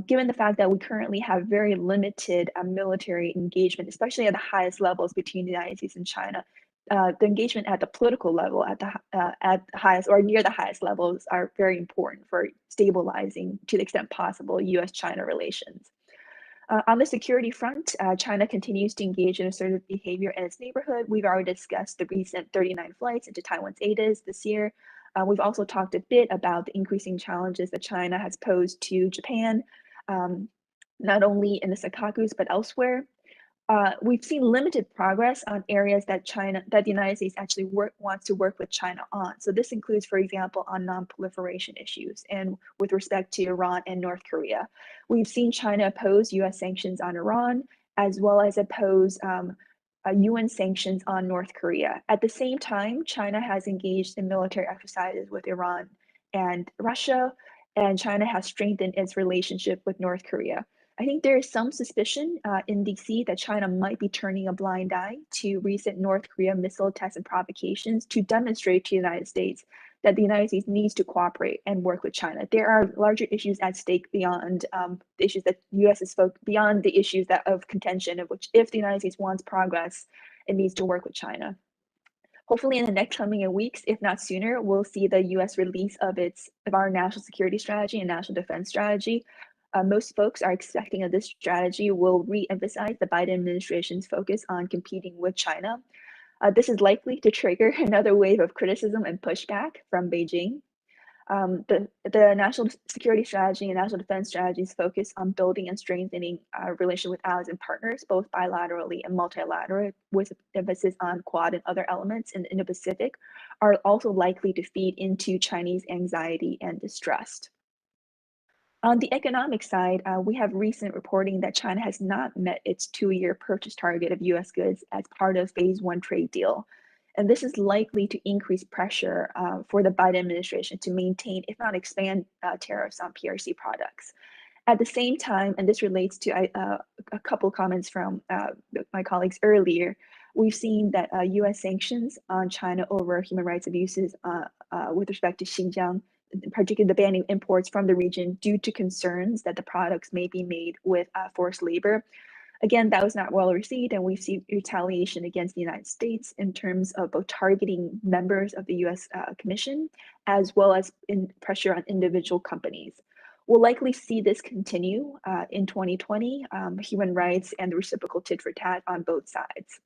Given the fact that we currently have very limited military engagement, especially at the highest levels between the United States and China, the engagement at the political level at the highest or near the highest levels are very important for stabilizing, to the extent possible, US-China relations. On the security front, China continues to engage in assertive behavior in its neighborhood. We've already discussed the recent 39 flights into Taiwan's ADIZ this year. We've also talked a bit about the increasing challenges that China has posed to Japan, not only in the Senkakus, but elsewhere. We've seen limited progress on areas that the United States actually wants to work with China on. So this includes, for example, on non-proliferation issues and with respect to Iran and North Korea. We've seen China oppose US sanctions on Iran, as well as oppose UN sanctions on North Korea. At the same time, China has engaged in military exercises with Iran and Russia, and China has strengthened its relationship with North Korea. I think there is some suspicion in DC that China might be turning a blind eye to recent North Korea missile tests and provocations to demonstrate to the United States that the United States needs to cooperate and work with China. There are larger issues at stake beyond the issues that U.S. is beyond the issues of contention, of which if the United States wants progress, it needs to work with China. Hopefully in the next coming weeks, if not sooner, we'll see the U.S. release of our national security strategy and national defense strategy. Most folks are expecting that this strategy will re-emphasize the Biden administration's focus on competing with China. This is likely to trigger another wave of criticism and pushback from Beijing. The national security strategy and national defense strategies focus on building and strengthening our relation with allies and partners, both bilaterally and multilaterally, with emphasis on Quad and other elements in the Indo-Pacific, are also likely to feed into Chinese anxiety and distrust. On the economic side, we have recent reporting that China has not met its 2-year purchase target of US goods as part of phase 1 trade deal. And this is likely to increase pressure for the Biden administration to maintain, if not expand, tariffs on PRC products. At the same time, and this relates to a couple comments from my colleagues earlier, we've seen that US sanctions on China over human rights abuses with respect to Xinjiang, particularly the banning imports from the region due to concerns that the products may be made with forced labor. Again, that was not well received, and we've seen retaliation against the United States in terms of both targeting members of the US Commission, as well as pressure on individual companies. We'll likely see this continue in 2020, human rights and the reciprocal tit for tat on both sides.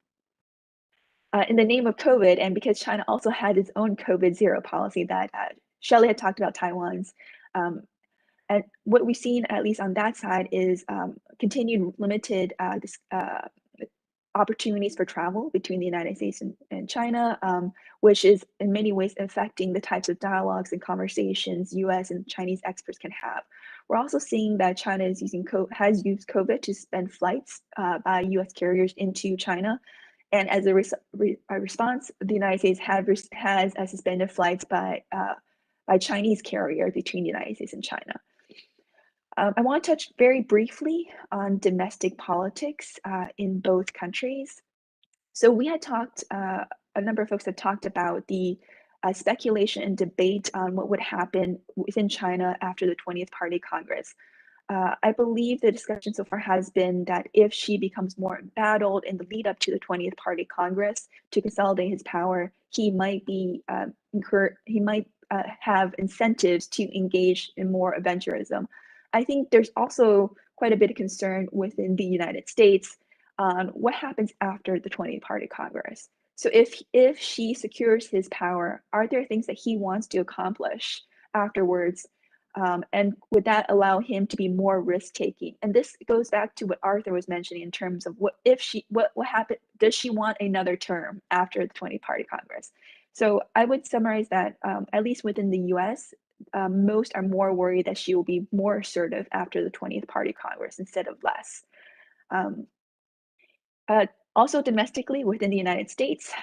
In the name of COVID, and because China also had its own COVID zero policy that Shelley had talked about Taiwan's, and what we've seen, at least on that side, is continued limited opportunities for travel between the United States and China, which is in many ways affecting the types of dialogues and conversations US and Chinese experts can have. We're also seeing that China is has used COVID to suspend flights by US carriers into China. And as a response, the United States has suspended flights by Chinese carriers between the United States and China. I want to touch very briefly on domestic politics in both countries. So we had talked, a number of folks have talked about the speculation and debate on what would happen within China after the 20th Party Congress. I believe the discussion so far has been that if Xi becomes more embattled in the lead up to the 20th Party Congress to consolidate his power, he might be have incentives to engage in more aventurism. I think there's also quite a bit of concern within the United States on what happens after the 20th Party Congress. So if Xi secures his power, are there things that he wants to accomplish afterwards? And would that allow him to be more risk-taking? And this goes back to what Arthur was mentioning in terms of what happened, does she want another term after the 20th Party Congress? So I would summarize that, at least within the US, most are more worried that she will be more assertive after the 20th Party Congress instead of less. Also domestically within the United States,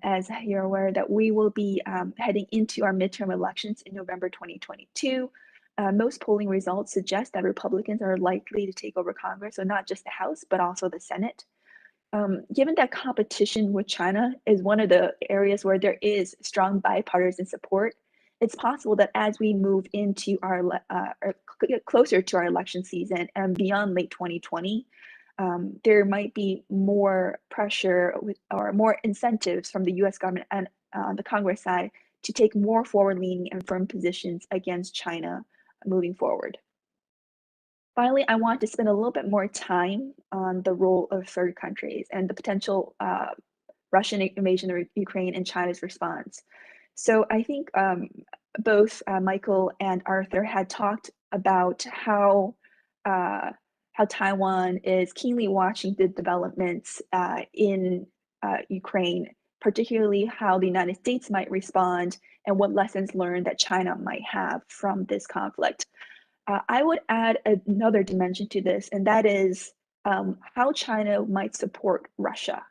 as you're aware that we will be heading into our midterm elections in November 2022. Most polling results suggest that Republicans are likely to take over Congress, so not just the House, but also the Senate. Given that competition with China is one of the areas where there is strong bipartisan support, it's possible that as we move into or get closer to our election season and beyond late 2020, there might be more pressure or more incentives from the US government and the Congress side to take more forward-leaning and firm positions against China moving forward. Finally, I want to spend a little bit more time on the role of third countries and the potential Russian invasion of Ukraine and China's response. So I think both Michael and Arthur had talked about how Taiwan is keenly watching the developments in Ukraine, particularly how the United States might respond and what lessons learned that China might have from this conflict. I would add another dimension to this, and that is how China might support Russia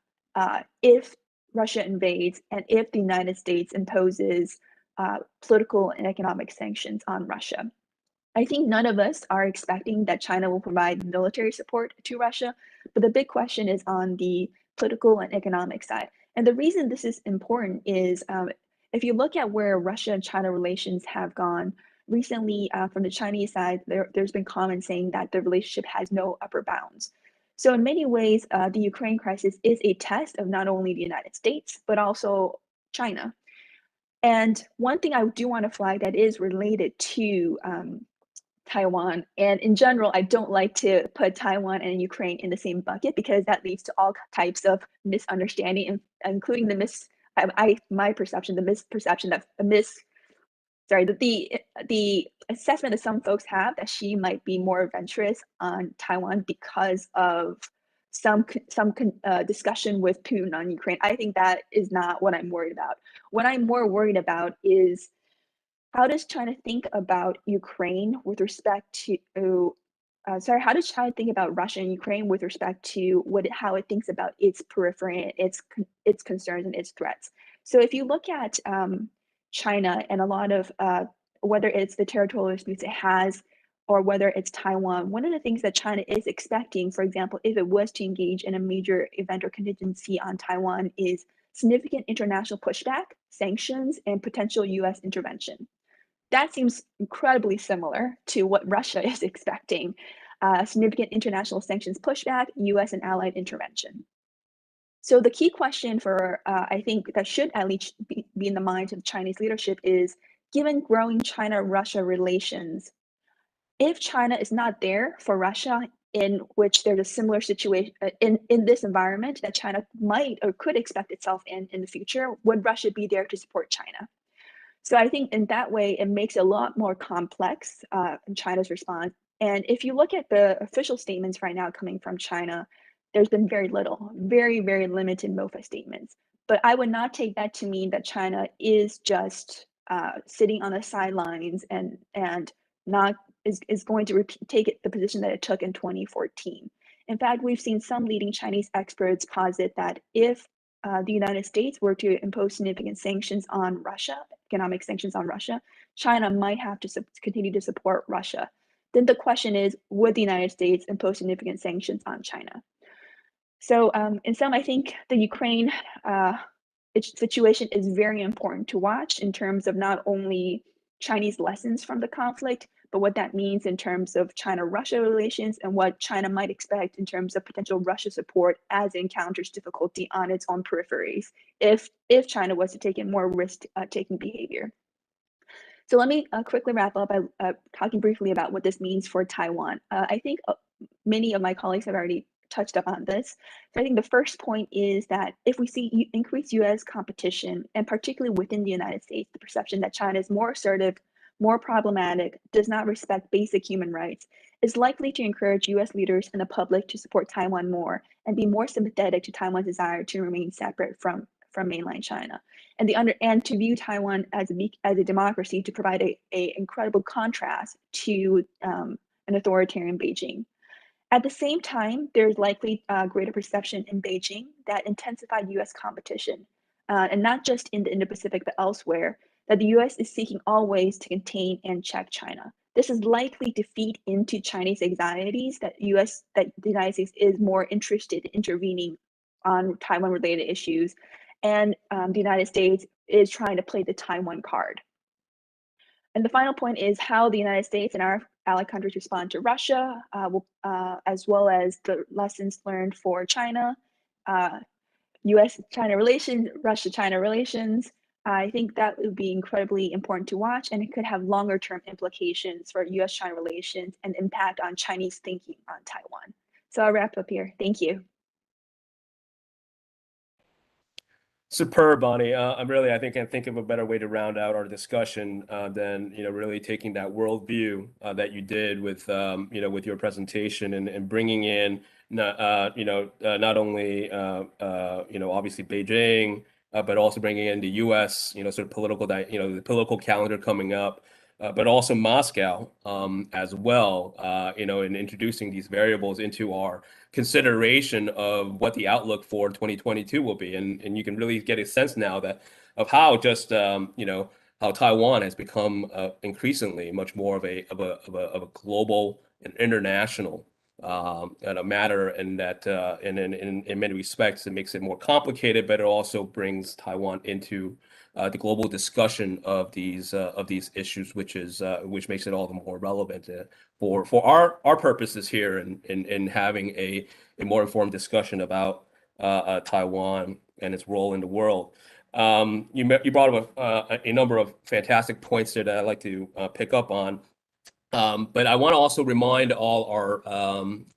if Russia invades and if the United States imposes political and economic sanctions on Russia. I think none of us are expecting that China will provide military support to Russia, but the big question is on the political and economic side. And the reason this is important is if you look at where Russia and China relations have gone recently, from the Chinese side, there's been comments saying that the relationship has no upper bounds. So in many ways, the Ukraine crisis is a test of not only the United States, but also China. And one thing I do want to flag that is related to Taiwan, and in general, I don't like to put Taiwan and Ukraine in the same bucket because that leads to all types of misunderstanding, including the assessment that some folks have that Xi might be more adventurous on Taiwan because of some discussion with Putin on Ukraine. I think that is not what I'm worried about. What I'm more worried about is how does China think about Ukraine with respect to, how does China think about Russia and Ukraine with respect to how it thinks about its periphery, its concerns and its threats? So if you look at China and a lot of, whether it's the territorial disputes it has, or whether it's Taiwan, one of the things that China is expecting, for example, if it was to engage in a major event or contingency on Taiwan, is significant international pushback, sanctions, and potential US intervention. That seems incredibly similar to what Russia is expecting. Significant international sanctions pushback, US and allied intervention. So the key question for, I think that should at least be in the minds of Chinese leadership is, given growing China-Russia relations, if China is not there for Russia, in which there's a similar situation in this environment that China might or could expect itself in the future, would Russia be there to support China? So I think in that way, it makes it a lot more complex in China's response. And if you look at the official statements right now coming from China, there's been very little, very, very limited MOFA statements. But I would not take that to mean that China is just sitting on the sidelines and not is going to take the position that it took in 2014. In fact, we've seen some leading Chinese experts posit that if the United States were to impose significant sanctions on Russia, economic sanctions on Russia, China might have to continue to support Russia. Then the question is, would the United States impose significant sanctions on China? So in sum, I think the Ukraine situation is very important to watch in terms of not only Chinese lessons from the conflict, but what that means in terms of China-Russia relations and what China might expect in terms of potential Russia support as it encounters difficulty on its own peripheries if China was to take in more risk-taking behavior. So let me quickly wrap up by talking briefly about what this means for Taiwan. I think many of my colleagues have already touched up on this. So I think the first point is that if we see increased US competition, and particularly within the United States, the perception that China is more assertive, more problematic, does not respect basic human rights, is likely to encourage US leaders and the public to support Taiwan more and be more sympathetic to Taiwan's desire to remain separate from mainland China. And to view Taiwan as a democracy to provide a incredible contrast to an authoritarian Beijing. At the same time, there's likely greater perception in Beijing that intensified US competition, and not just in the Indo-Pacific, but elsewhere, that the US is seeking all ways to contain and check China. This is likely to feed into Chinese anxieties that the United States is more interested in intervening on Taiwan-related issues, and the United States is trying to play the Taiwan card. And the final point is how the United States and our allied countries respond to Russia, as well as the lessons learned for China, US-China relations, Russia-China relations. I think that would be incredibly important to watch, and it could have longer-term implications for US-China relations and impact on Chinese thinking on Taiwan. So I'll wrap up here. Thank you. Superb, Bonnie. I can't think of a better way to round out our discussion than really taking that worldview that you did with with your presentation and bringing in not only obviously Beijing, but also bringing in the U.S. Sort of political the political calendar coming up, but also Moscow as well. In introducing these variables into our consideration of what the outlook for 2022 will be, and you can really get a sense now of how just how Taiwan has become increasingly much more of a global and international matter, and that in many respects it makes it more complicated, but it also brings Taiwan into the global discussion of these issues, which makes it all the more relevant for our purposes here in having a more informed discussion about Taiwan and its role in the world. You brought up a number of fantastic points there that I'd like to pick up on. But I want to also remind all our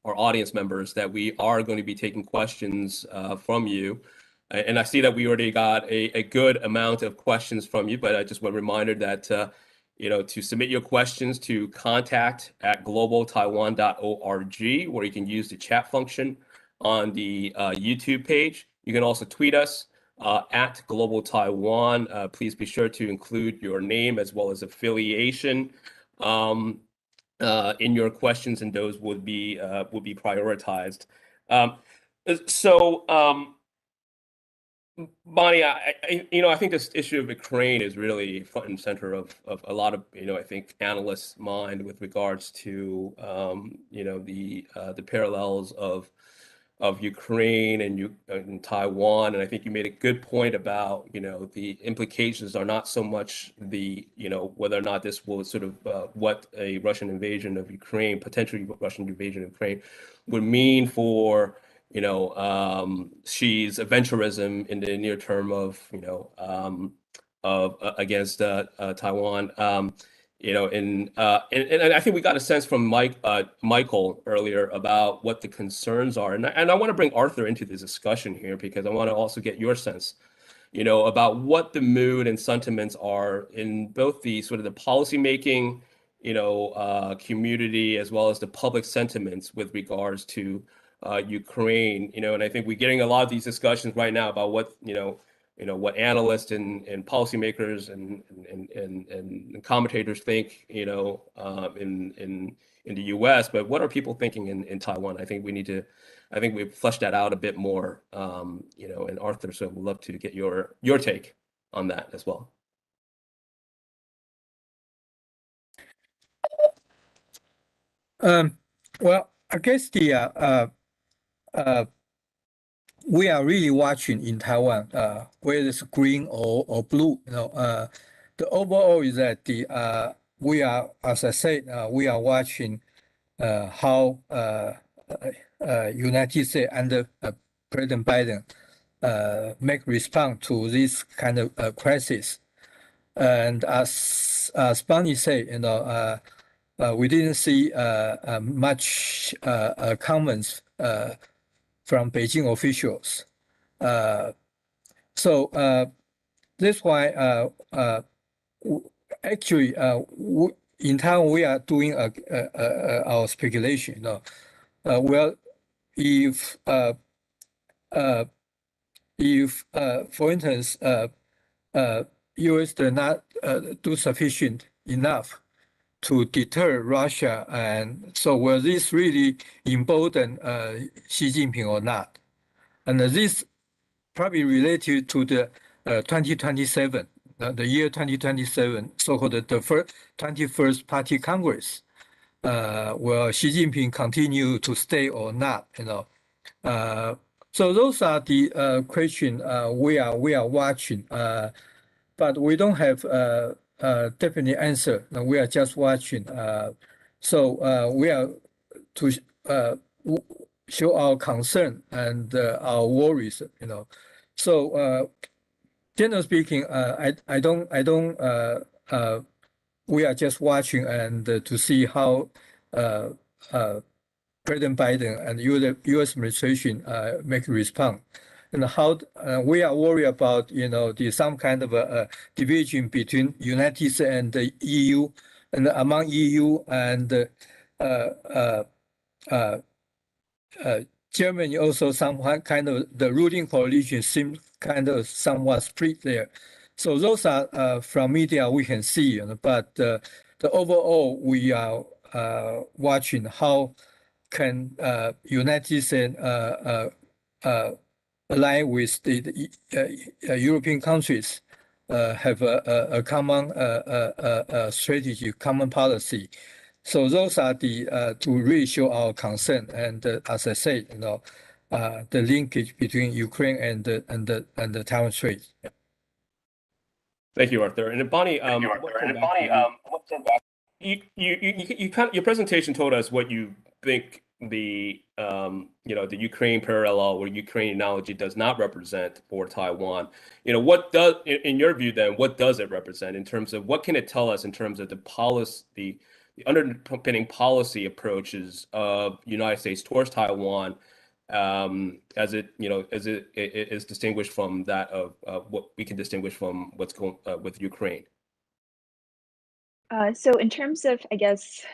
audience members that we are going to be taking questions from you. And I see that we already got a good amount of questions from you, but I just want a reminder that to submit your questions to contact@globaltaiwan.org, where you can use the chat function on the YouTube page. You can also tweet us at Global Taiwan. Please be sure to include your name as well as affiliation in your questions, and those would be prioritized. Bonnie, I think this issue of Ukraine is really front and center of a lot of I think analysts' mind with regards to the parallels of Ukraine and Taiwan, and I think you made a good point about the implications are not so much the whether or not this will sort of what a Russian invasion of Ukraine, potentially Russian invasion of Ukraine, would mean for Xi's aventurism in the near term of against Taiwan. And I think we got a sense from Michael earlier about what the concerns are, and I want to bring Arthur into this discussion here because I want to also get your sense, about what the mood and sentiments are in both the sort of the policymaking, community as well as the public sentiments with regards to Ukraine, and I think we're getting a lot of these discussions right now about what, what analysts and policymakers and commentators think, in the US, but what are people thinking in Taiwan? I think we've fleshed that out a bit more, and Arthur, so we'd love to get your take on that as well. Well, I guess we are really watching in Taiwan, whether it's green or blue. The overall is that we are, as I said, we are watching how United States under President Biden make response to this kind of crisis. And as Bonnie said, we didn't see much comments from Beijing officials. So that's why actually in Taiwan we are doing our speculation. Well, if for instance U.S. did not do sufficient enough to deter Russia, and so will this really embolden Xi Jinping or not? And this probably related to the 2027, the year 2027, so-called the first 21st Party Congress. Will Xi Jinping continue to stay or not? So those are the questions we are watching, but we don't have definite answer. We are just watching. So we are to show our concern and our worries. So generally speaking, I don't. We are just watching and to see how President Biden and U.S. administration make a response, and how we are worried about some kind of a division between United States and the EU, and among EU and Germany also some kind of the ruling coalition seems kind of somewhat split there. So those are from media we can see, but the overall we are watching how can United States align with the European countries, have a common strategy, common policy. So those are the to really show our concern, and as I said, the linkage between Ukraine and the Taiwan Strait. Yeah. Thank you, Arthur. And Bonnie, your presentation told us what you think the Ukraine parallel or Ukraine analogy does not represent for Taiwan. What does, in your view, then, what does it represent in terms of what can it tell us in terms of the policy, the underpinning policy approaches of the United States towards Taiwan, as it is distinguished from that of what we can distinguish from what's going with Ukraine? So in terms of, I guess,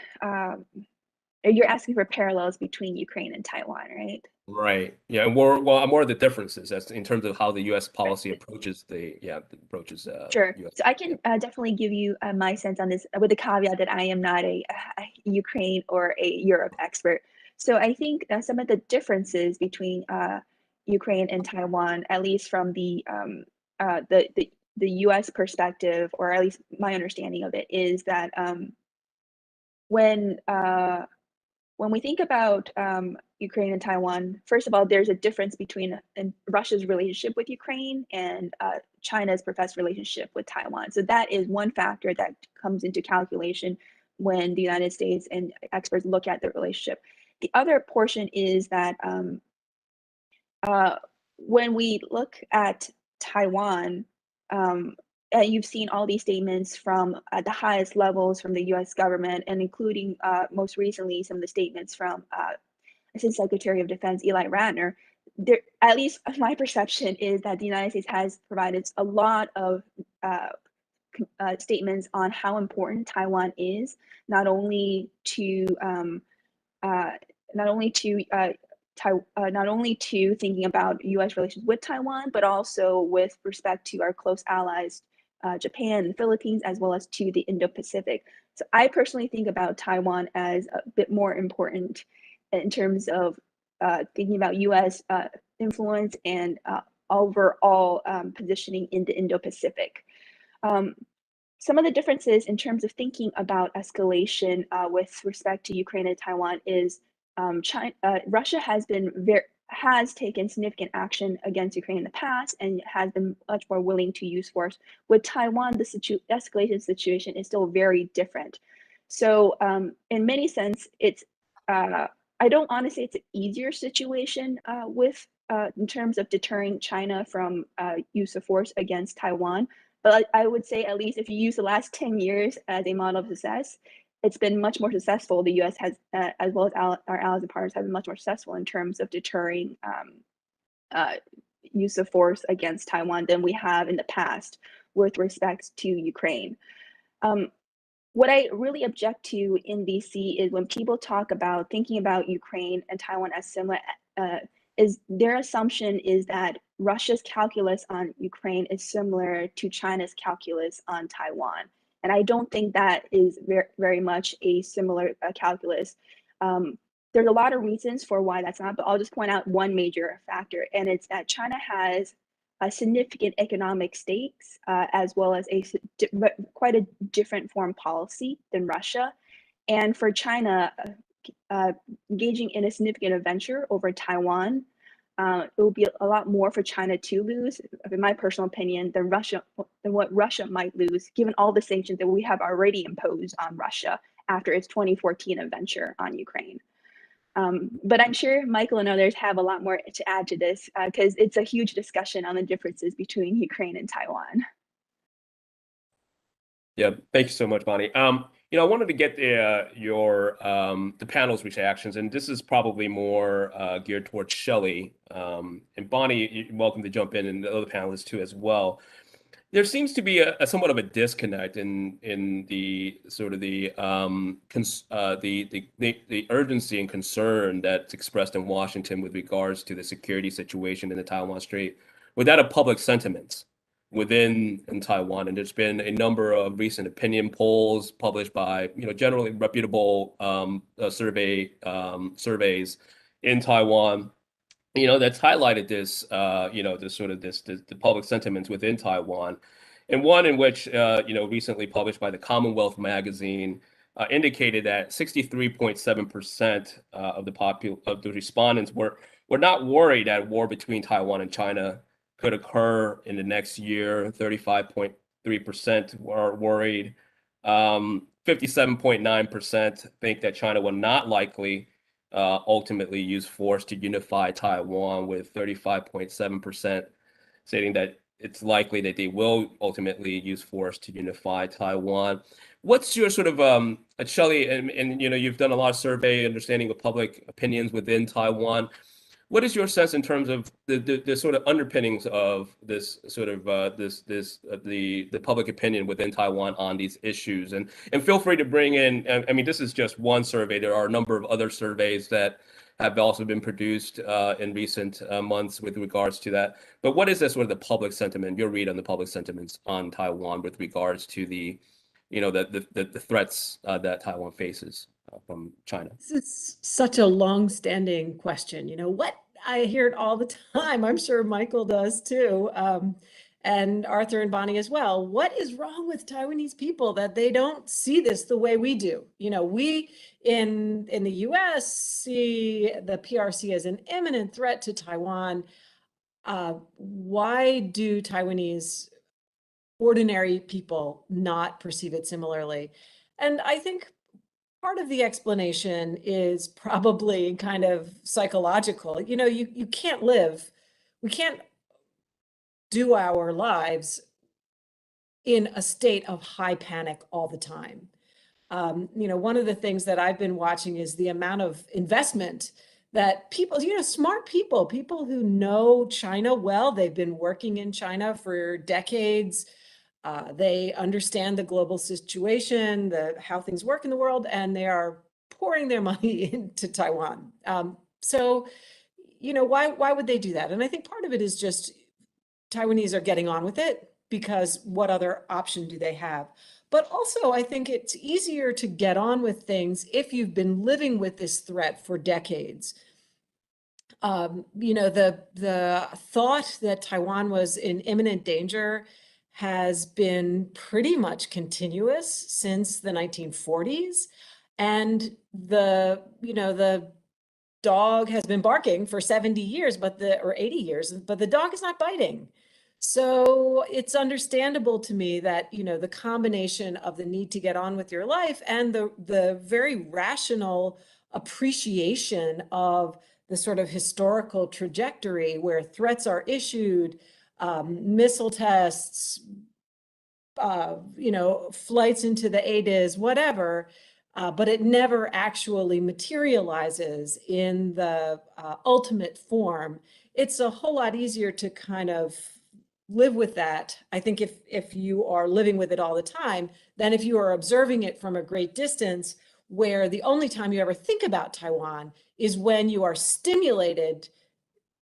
you're asking for parallels between Ukraine and Taiwan, right? Right. Yeah. And more of the differences as in terms of how the U.S. policy approaches Sure. US. So I can definitely give you my sense on this with the caveat that I am not a Ukraine or a Europe expert. So I think some of the differences between Ukraine and Taiwan, at least from the U.S. perspective, or at least my understanding of it, is that when we think about Ukraine and Taiwan, first of all, there's a difference between Russia's relationship with Ukraine and China's professed relationship with Taiwan. So that is one factor that comes into calculation when the United States and experts look at the relationship. The other portion is that when we look at Taiwan, you've seen all these statements from the highest levels from the U.S. government, and including most recently some of the statements from Assistant Secretary of Defense Eli Ratner. There, at least my perception is that the United States has provided a lot of statements on how important Taiwan is, not only to not only to thinking about US relations with Taiwan, but also with respect to our close allies, Japan and the Philippines, as well as to the Indo-Pacific. So I personally think about Taiwan as a bit more important in terms of thinking about US influence and overall positioning in the Indo-Pacific. Some of the differences in terms of thinking about escalation with respect to Ukraine and Taiwan is Russia has taken significant action against Ukraine in the past and has been much more willing to use force. With Taiwan, the escalated situation is still very different. So in many sense, it's I don't want to say it's an easier situation in terms of deterring China from use of force against Taiwan. But I would say, at least if you use the last 10 years as a model of success, it's been much more successful. The US has, as well as our allies and partners, have been much more successful in terms of deterring use of force against Taiwan than we have in the past with respect to Ukraine. What I really object to in DC is when people talk about thinking about Ukraine and Taiwan as similar, is their assumption is that Russia's calculus on Ukraine is similar to China's calculus on Taiwan. And I don't think that is very much a similar calculus. There's a lot of reasons for why that's not, but I'll just point out one major factor, and it's that China has a significant economic stakes, as well as quite a different foreign policy than Russia. And for China, engaging in a significant adventure over Taiwan, it will be a lot more for China to lose, in my personal opinion, than what Russia might lose, given all the sanctions that we have already imposed on Russia after its 2014 adventure on Ukraine. But I'm sure Michael and others have a lot more to add to this because it's a huge discussion on the differences between Ukraine and Taiwan. Yeah, thank you so much, Bonnie. I wanted to get the panel's reactions, and this is probably more geared towards Shelley. And Bonnie, you're welcome to jump in, and the other panelists too as well. There seems to be a somewhat of a disconnect in the sort of the urgency and concern that's expressed in Washington with regards to the security situation in the Taiwan Strait, with that of public sentiments within Taiwan. And there's been a number of recent opinion polls published by generally reputable surveys in Taiwan, that's highlighted this the public sentiments within Taiwan, and one in which recently published by the Commonwealth magazine indicated that 63.7% of the respondents were not worried that war between Taiwan and China could occur in the next year. 35.3% were worried. 57.9% think that China will not likely ultimately use force to unify Taiwan, with 35.7% stating that it's likely that they will ultimately use force to unify Taiwan. What's your sort of Shelley, and you've done a lot of survey understanding of public opinions within Taiwan. What is your sense in terms of the sort of underpinnings of this sort of the public opinion within Taiwan on these issues? And feel free to bring in, I mean, this is just one survey. There are a number of other surveys that have also been produced in recent months with regards to that. But what is the sort of the public sentiment, your read on the public sentiments on Taiwan with regards to the threats that Taiwan faces from China? This is such a long-standing question. What I hear it all the time. I'm sure Michael does too, and Arthur and Bonnie as well. What is wrong with Taiwanese people that they don't see this the way we do? We in the US see the PRC as an imminent threat to Taiwan. Why do Taiwanese ordinary people not perceive it similarly? And I think part of the explanation is probably kind of psychological. You can't we can't do our lives in a state of high panic all the time. One of the things that I've been watching is the amount of investment that people, smart people who know China well, they've been working in China for decades. They understand the global situation, how things work in the world, and they are pouring their money into Taiwan. So why would they do that? And I think part of it is just Taiwanese are getting on with it, because what other option do they have? But also, I think it's easier to get on with things if you've been living with this threat for decades. The thought that Taiwan was in imminent danger has been pretty much continuous since the 1940s. And the dog has been barking for 70 years, or 80 years, but the dog is not biting. So it's understandable to me that, the combination of the need to get on with your life and the very rational appreciation of the sort of historical trajectory where threats are issued, missile tests, flights into the ADIZ, whatever, but it never actually materializes in the ultimate form. It's a whole lot easier to kind of live with that, I think, if you are living with it all the time, than if you are observing it from a great distance, where the only time you ever think about Taiwan is when you are stimulated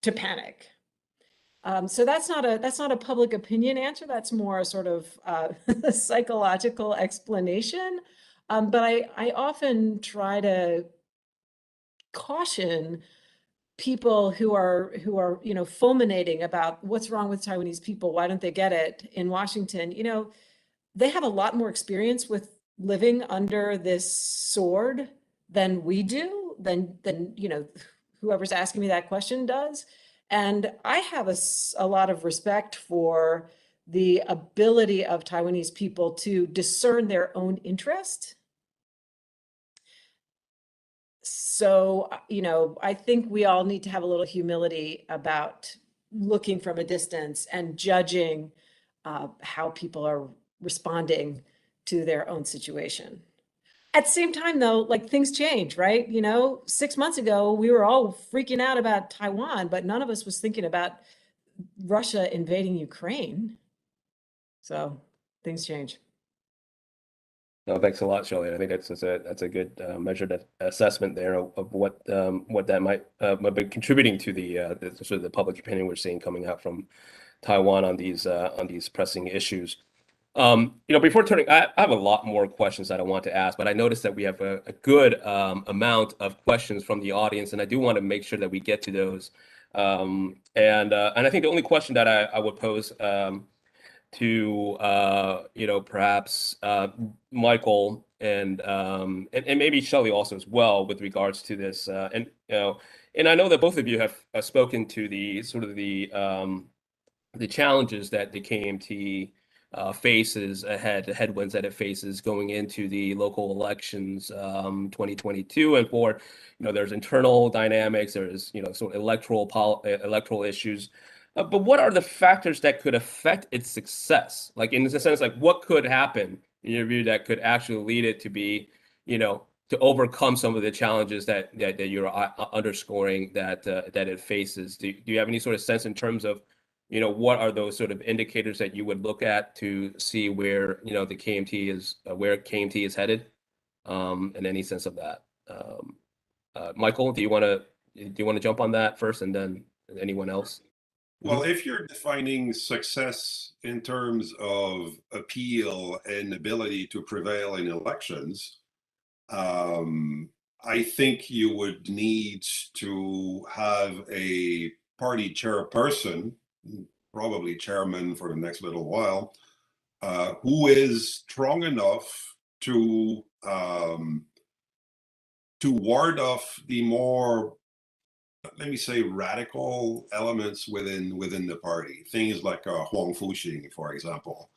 to panic. So that's not a public opinion answer. That's more a sort of psychological explanation. But I often try to caution people who are fulminating about what's wrong with Taiwanese people, why don't they get it, in Washington. They have a lot more experience with living under this sword than we do, than whoever's asking me that question does. And I have a lot of respect for the ability of Taiwanese people to discern their own interest. So, I think we all need to have a little humility about looking from a distance and judging how people are responding to their own situation. At the same time, though, like, things change, right? 6 months ago, we were all freaking out about Taiwan, but none of us was thinking about Russia invading Ukraine. So things change. No, thanks a lot, Shirley. I think that's a good measured assessment there of what that might be contributing to the sort of the public opinion we're seeing coming out from Taiwan on these pressing issues. Before turning, I have a lot more questions that I want to ask, but I noticed that we have a good amount of questions from the audience, and I do want to make sure that we get to those. And I think the only question that I would pose to perhaps Michael and maybe Shelley also as well, with regards to this, and I know that both of you have spoken to the sort of the challenges that the KMT faces ahead, the headwinds that it faces going into the local elections 2022, and for there's internal dynamics, there's sort of electoral issues. But what are the factors that could affect its success? Like, in the sense, like, what could happen in your view that could actually lead it to be, to overcome some of the challenges that you're underscoring that it faces? Do you have any sort of sense in terms of, what are those sort of indicators that you would look at to see where, the KMT is, where KMT is headed, in any sense of that? Michael, do you want to jump on that first, and then anyone else? Well, if you're defining success in terms of appeal and ability to prevail in elections, I think you would need to have a party chairperson, probably chairman for the next little while, who is strong enough to ward off the more, let me say, radical elements within the party. Things like Huang Fuxing, for example,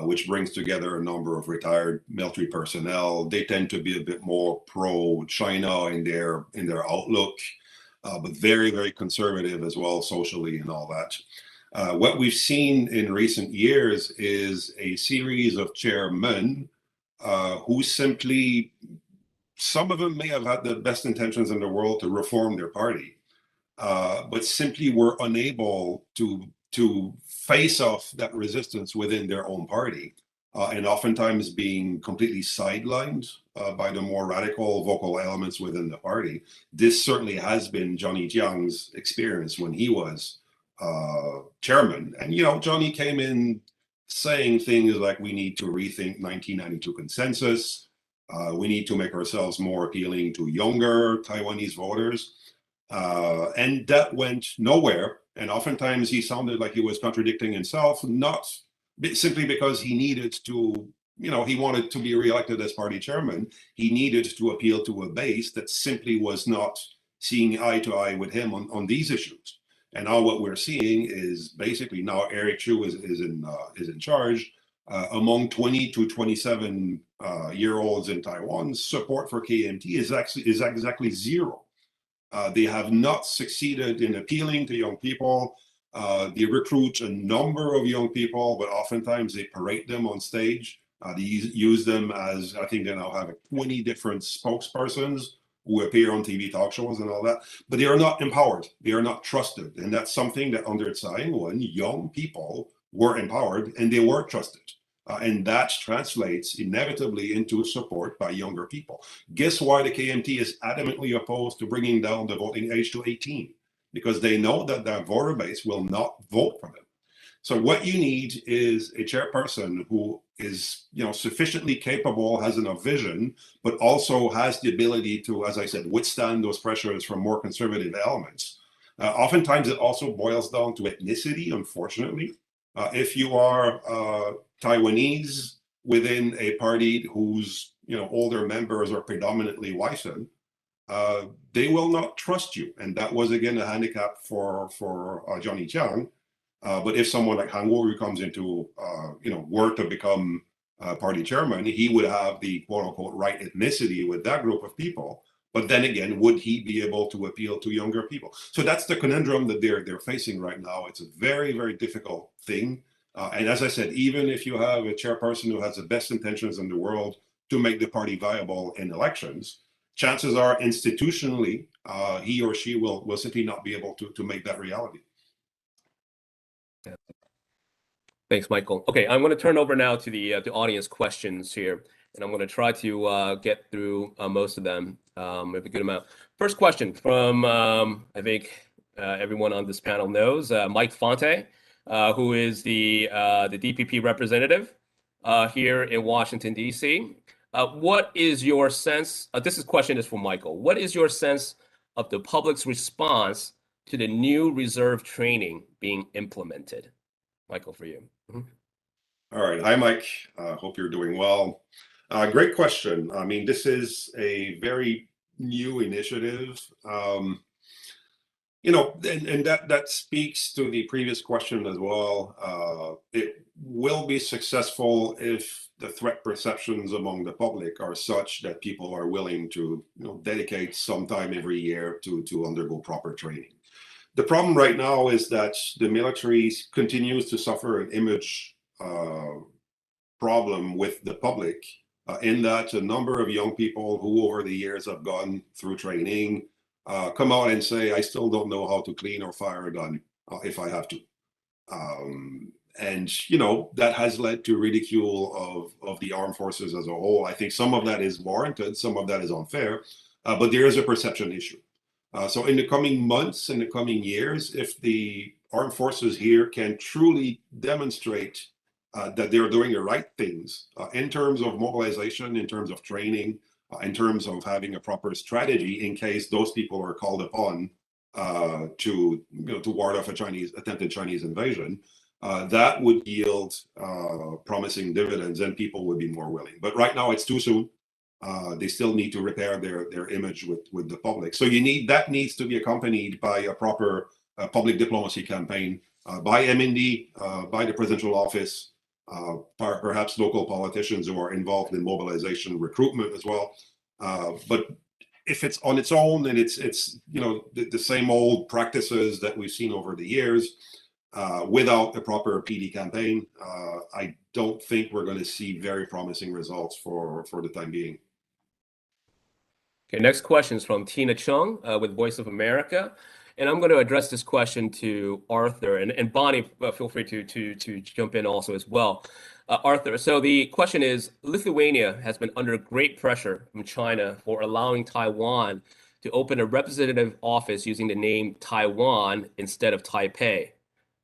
which brings together a number of retired military personnel. They tend to be a bit more pro-China in their outlook, but very, very conservative as well, socially and all that. What we've seen in recent years is a series of chairmen who simply, some of them may have had the best intentions in the world to reform their party, but simply were unable to face off that resistance within their own party. and oftentimes being completely sidelined by the more radical vocal elements within the party. This certainly has been Johnny Jiang's experience when he was chairman. And, Johnny came in saying things like, we need to rethink 1992 consensus. We need to make ourselves more appealing to younger Taiwanese voters. And that went nowhere. And oftentimes he sounded like he was contradicting himself, not simply because he needed to, he wanted to be reelected as party chairman. He needed to appeal to a base that simply was not seeing eye to eye with him on these issues. And now what we're seeing is basically now Eric Chu is in charge. Among 20 to 27 year olds in Taiwan, support for KMT is exactly zero. They have not succeeded in appealing to young people. They recruit a number of young people, but oftentimes they parade them on stage. They use them as, I think they now have 20 different spokespersons who appear on TV talk shows and all that, but they are not empowered. They are not trusted. And that's something that under Tsai Ing-wen, young people were empowered and they were trusted. And that translates inevitably into support by younger people. Guess why the KMT is adamantly opposed to bringing down the voting age to 18? Because they know that their voter base will not vote for them. So what you need is a chairperson who is, sufficiently capable, has enough vision, but also has the ability to, as I said, withstand those pressures from more conservative elements. Oftentimes, it also boils down to ethnicity, unfortunately. If you are Taiwanese within a party whose older members are predominantly white, they will not trust you, and that was again a handicap for Johnny Jiang. But if someone like Han Kuo-yu comes into were to become party chairman, he would have the quote unquote right ethnicity with that group of people. But then again, would he be able to appeal to younger people? So that's the conundrum that they're facing right now. It's a very, very difficult thing. And as I said, even if you have a chairperson who has the best intentions in the world to make the party viable in elections, chances are institutionally, he or she will simply not be able to make that reality. Thanks, Michael. Okay, I'm going to turn over now to the audience questions here, and I'm going to try to get through most of them. We have a good amount. First question from, I think everyone on this panel knows, Mike Fonte, who is the DPP representative here in Washington, D.C. What is your sense, question is for Michael. What is your sense of the public's response to the new reserve training being implemented? Michael, for you. All right. Hi, Mike. Hope you're doing well. Great question. I mean, this is a very new initiative. And that speaks to the previous question as well. It will be successful if the threat perceptions among the public are such that people are willing to dedicate some time every year to undergo proper training. The problem right now is that the military continues to suffer an image problem with the public in that a number of young people who over the years have gone through training come out and say, I still don't know how to clean or fire a gun if I have to. And, that has led to ridicule of the armed forces as a whole. I think some of that is warranted, some of that is unfair, but there is a perception issue. So in the coming months, in the coming years, if the armed forces here can truly demonstrate that they're doing the right things in terms of mobilization, in terms of training, in terms of having a proper strategy in case those people are called upon to ward off attempted Chinese invasion, that would yield promising dividends and people would be more willing. But right now it's too soon. They still need to repair their image with the public. So that needs to be accompanied by a proper public diplomacy campaign by MND, by the presidential office, perhaps local politicians who are involved in mobilization recruitment as well. But if it's on its own and it's the same old practices that we've seen over the years, without a proper PD campaign, I don't think we're going to see very promising results for the time being. Okay, next question is from Tina Chung with Voice of America. And I'm going to address this question to Arthur and Bonnie. Feel free to jump in also as well. Arthur, so the question is, Lithuania has been under great pressure from China for allowing Taiwan to open a representative office using the name Taiwan instead of Taipei.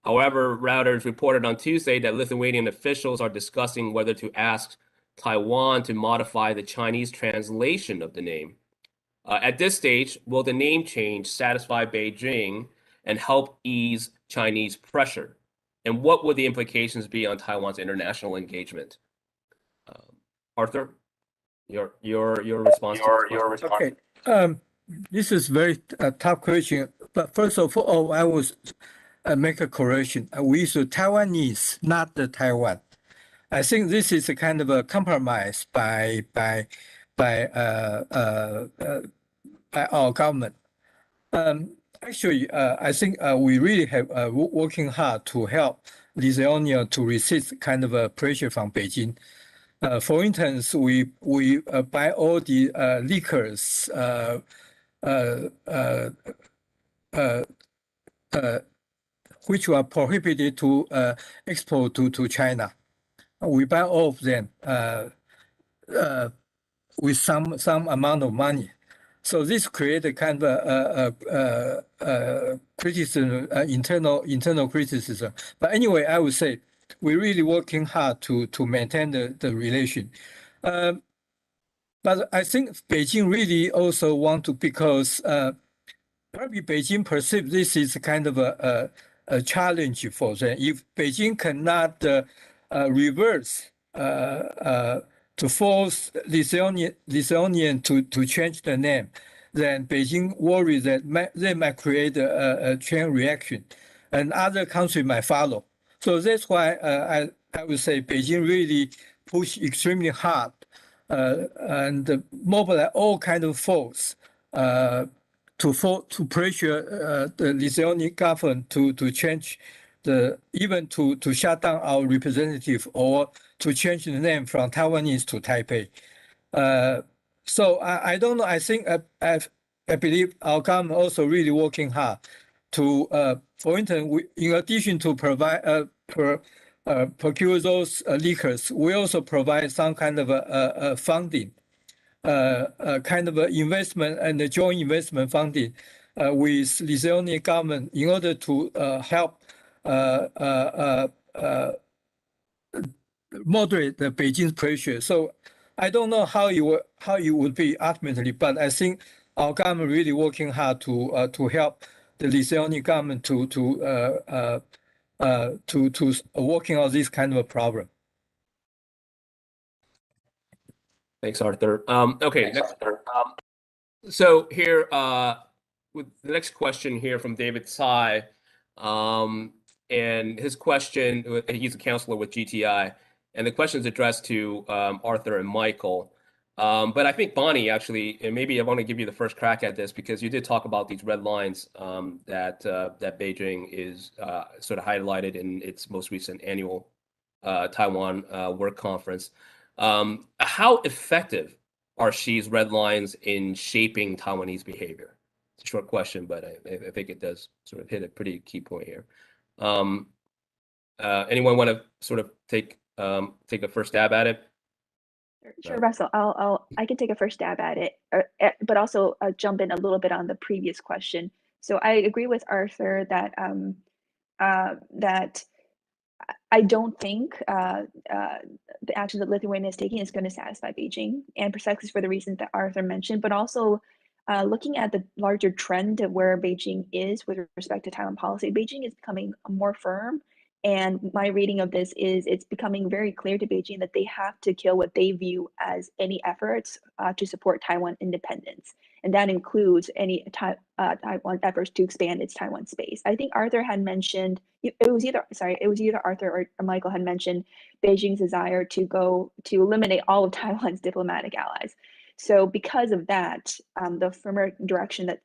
However, Reuters reported on Tuesday that Lithuanian officials are discussing whether to ask Taiwan to modify the Chinese translation of the name. At this stage, will the name change satisfy Beijing and help ease Chinese pressure? And what would the implications be on Taiwan's international engagement? Arthur, your response. Okay. This is very tough question. But first of all, I will make a correction. We use Taiwanese, not the Taiwan. I think this is a kind of a compromise by our government. Actually, I think we really have working hard to help Lithuania to resist kind of a pressure from Beijing. For instance, we buy all the liquors which were prohibited to export to China. We buy all of them with some amount of money. So this created kind of a criticism, internal criticism. But anyway, I would say we're really working hard to maintain the relation. But I think Beijing really also want to, because probably Beijing perceives this is kind of a challenge for them. If Beijing cannot reverse to force Lithuanian to change the name, then Beijing worries that they might create a chain reaction, and other countries might follow. So that's why I would say Beijing really push extremely hard and mobilize all kind of force to pressure the Lithuanian government to change even to shut down our representative or to change the name from Taiwanese to Taipei. So I don't know. I think I believe our government also really working hard to, for instance, in addition to provide procure those liquors, we also provide some kind of funding, kind of investment and a joint investment funding with Lithuanian government in order to help moderate the Beijing's pressure. So I don't know how it would be ultimately, but I think our government really working hard to help the Lithuanian government to working on this kind of a problem. Thanks, Arthur. Okay. So here, with the next question here from David Tsai, and his question, he's a counselor with GTI, and the question is addressed to Arthur and Michael. But I think Bonnie actually, and maybe I want to give you the first crack at this because you did talk about these red lines that Beijing is sort of highlighted in its most recent annual Taiwan work conference. How effective are Xi's red lines in shaping Taiwanese behavior? It's a short question, but I think it does sort of hit a pretty key point here. Anyone want to sort of take a first stab at it? Sure, Russell. I can take a first stab at it, but also jump in a little bit on the previous question. So I agree with Arthur that that I don't think the action that Lithuania is taking is going to satisfy Beijing, and precisely for the reasons that Arthur mentioned, but also looking at the larger trend of where Beijing is with respect to Taiwan policy. Beijing is becoming more firm, and my reading of this is it's becoming very clear to Beijing that they have to kill what they view as any efforts to support Taiwan independence. And that includes any Taiwan efforts to expand its Taiwan space. I think Arthur had mentioned, it was either Arthur or Michael had mentioned Beijing's desire to eliminate all of Taiwan's diplomatic allies. So because of that, the firmer direction that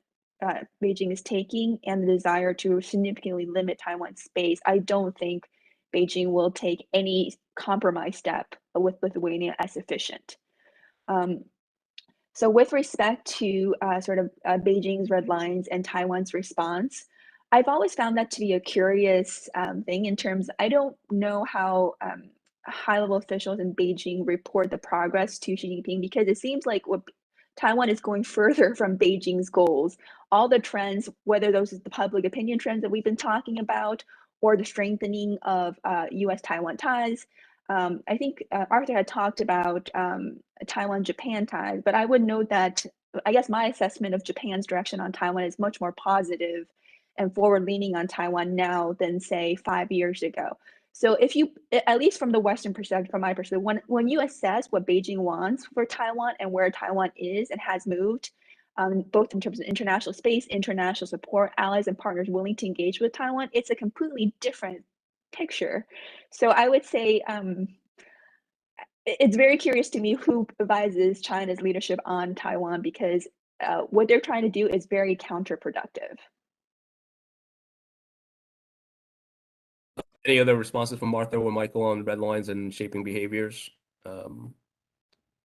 Beijing is taking and the desire to significantly limit Taiwan's space, I don't think Beijing will take any compromise step with Lithuania as sufficient. So with respect to Beijing's red lines and Taiwan's response, I've always found that to be a curious thing in terms, I don't know how high-level officials in Beijing report the progress to Xi Jinping, because it seems like what Taiwan is going further from Beijing's goals. All the trends, whether those are the public opinion trends that we've been talking about, or the strengthening of US-Taiwan ties. I think Arthur had talked about Taiwan-Japan ties, but I would note that I guess my assessment of Japan's direction on Taiwan is much more positive and forward-leaning on Taiwan now than, say, 5 years ago. So if you, at least from the Western perspective, from my perspective, when you assess what Beijing wants for Taiwan and where Taiwan is and has moved, both in terms of international space, international support, allies and partners willing to engage with Taiwan, it's a completely different picture. So I would say it's very curious to me who advises China's leadership on Taiwan, because what they're trying to do is very counterproductive. Any other responses from Arthur or Michael on red lines and shaping behaviors?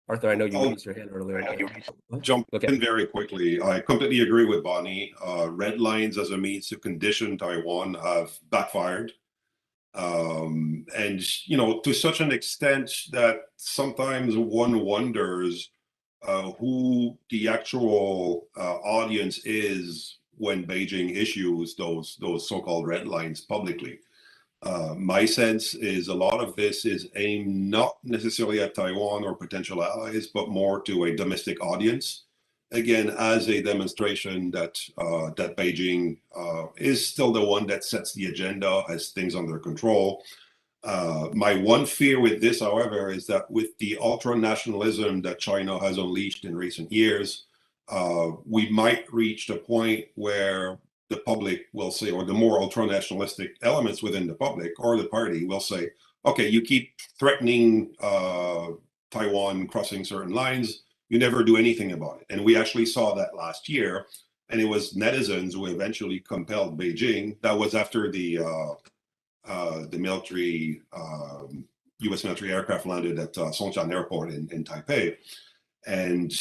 Arthur, I know you raised your hand earlier. Jump in very quickly. I completely agree with Bonnie. Red lines as a means to condition Taiwan have backfired. And, to such an extent that sometimes one wonders who the actual audience is when Beijing issues those so-called red lines publicly. My sense is a lot of this is aimed not necessarily at Taiwan or potential allies, but more to a domestic audience. Again, as a demonstration that that Beijing is still the one that sets the agenda, has things under control. My one fear with this, however, is that with the ultra-nationalism that China has unleashed in recent years, we might reach the point where the public will say, or the more ultra-nationalistic elements within the public or the party will say, okay, you keep threatening Taiwan crossing certain lines, you never do anything about it. And we actually saw that last year, and it was netizens who eventually compelled Beijing. That was after the military, U.S. military aircraft landed at Songshan Airport in Taipei. And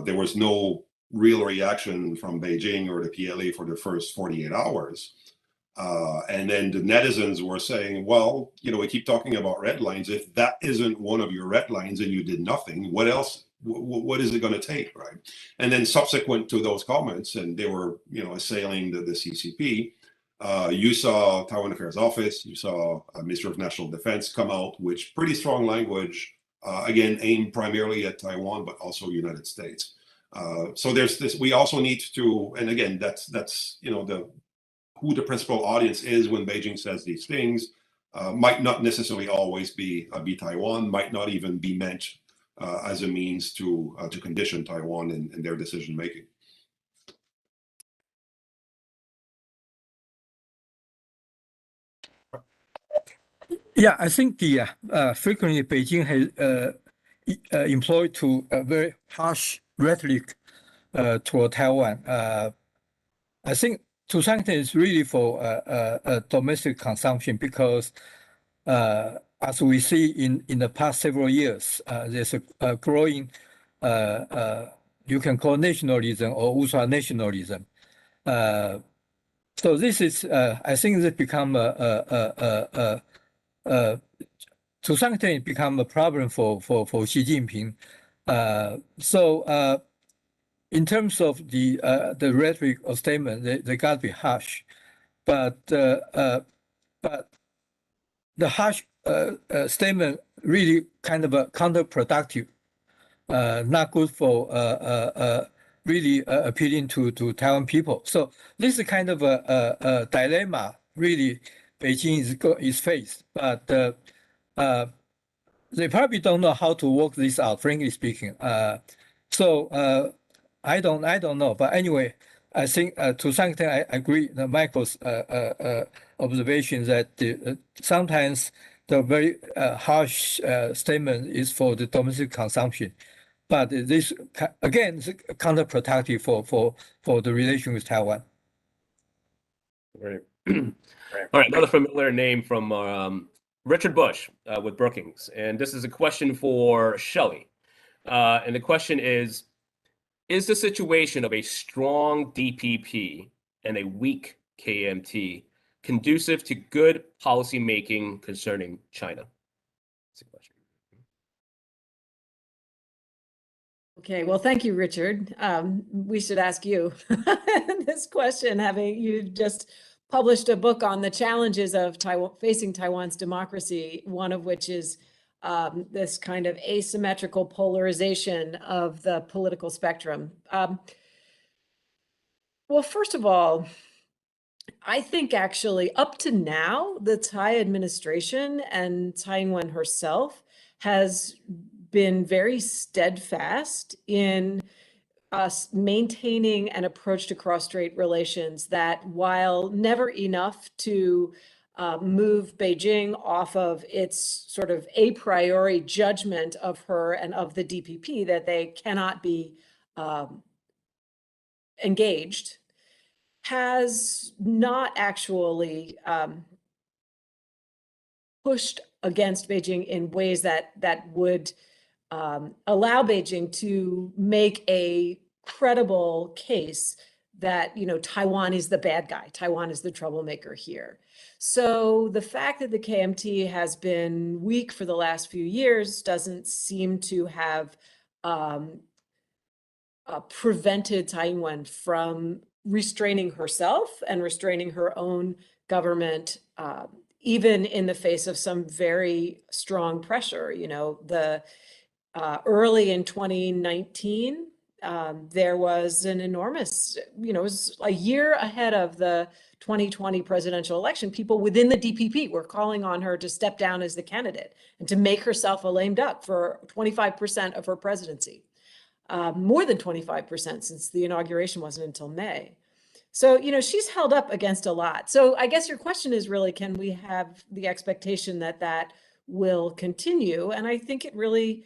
there was no real reaction from Beijing or the PLA for the first 48 hours. And then the netizens were saying, well, we keep talking about red lines. If that isn't one of your red lines and you did nothing, what else? What is it going to take, right? And then subsequent to those comments, and they were, assailing the CCP, you saw Taiwan Affairs Office, you saw Minister of National Defense come out with pretty strong language, again, aimed primarily at Taiwan, but also United States. So there's this, we also need to, and again, that's who the principal audience is when Beijing says these things, might not necessarily always be Taiwan, might not even be meant as a means to condition Taiwan in their decision making. Yeah, I think the frequently Beijing has employed to a very harsh rhetoric toward Taiwan. I think to some extent it's really for domestic consumption, because as we see in the past several years, there's a growing, you can call nationalism or ultra-nationalism. So this is, I think, this become to some extent it become a problem for Xi Jinping. So in terms of the rhetoric or statement, they got to be harsh, but the harsh statement really kind of counterproductive, not good for really appealing to Taiwan people. So this is kind of a dilemma really Beijing is faced, but they probably don't know how to work this out, frankly speaking. So I don't know, but anyway, I think to some extent I agree with Michael's observation that sometimes the very harsh statement is for the domestic consumption, but this again is counterproductive for the relation with Taiwan. Right. All right, another familiar name from Richard Bush with Brookings, and this is a question for Shelley. And the question is, Is the situation of a strong DPP and a weak KMT conducive to good policy making concerning China? That's a question. Okay, well, thank you, Richard. We should ask you this question, having you just published a book on the challenges of facing Taiwan's democracy, one of which is this kind of asymmetrical polarization of the political spectrum. Well, first of all, I think actually up to now, the Tsai administration and Tsai Ing-wen herself has been very steadfast in us maintaining an approach to cross-strait relations that, while never enough to move Beijing off of its sort of a priori judgment of her and of the DPP that they cannot be engaged, has not actually pushed against Beijing in ways that would allow Beijing to make a credible case that, you know, Taiwan is the bad guy, Taiwan is the troublemaker here. So the fact that the KMT has been weak for the last few years doesn't seem to have prevented Tsai Ing-wen from restraining herself and restraining her own government, even in the face of some very strong pressure. You know, early in 2019, there was an enormous, you know, it was a year ahead of the 2020 presidential election. People within the DPP were calling on her to step down as the candidate and to make herself a lame duck for 25% of her presidency. More than 25% since the inauguration wasn't until May. So, you know, she's held up against a lot. So I guess your question is really, can we have the expectation that that will continue? And I think it really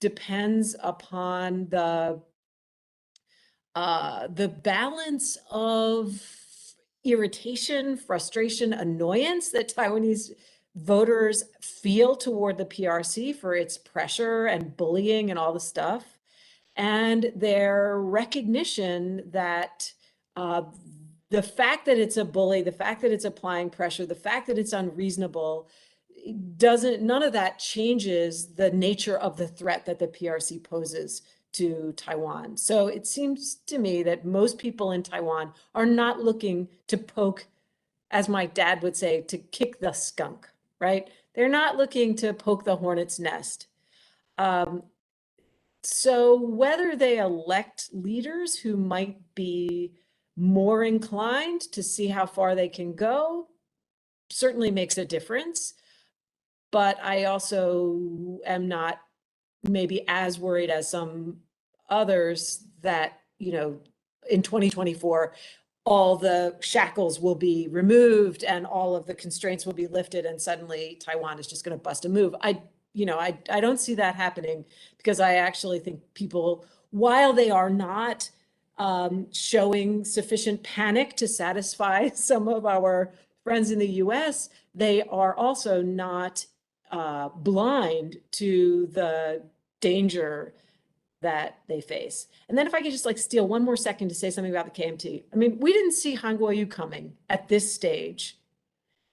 depends upon the balance of irritation, frustration, annoyance that Taiwanese voters feel toward the PRC for its pressure and bullying and all the stuff, and their recognition that the fact that it's a bully, the fact that it's applying pressure, the fact that it's unreasonable, none of that changes the nature of the threat that the PRC poses to Taiwan. So it seems to me that most people in Taiwan are not looking to poke, as my dad would say, to kick the skunk, right? They're not looking to poke the hornet's nest. So whether they elect leaders who might be more inclined to see how far they can go certainly makes a difference. But I also am not maybe as worried as some others that, you know, in 2024, all the shackles will be removed and all of the constraints will be lifted and suddenly Taiwan is just going to bust a move. I don't see that happening, because I actually think people, while they are not showing sufficient panic to satisfy some of our friends in the US, they are also not blind to the danger that they face. And then if I could just like steal one more second to say something about the KMT. I mean, we didn't see Han Kuo-yu coming at this stage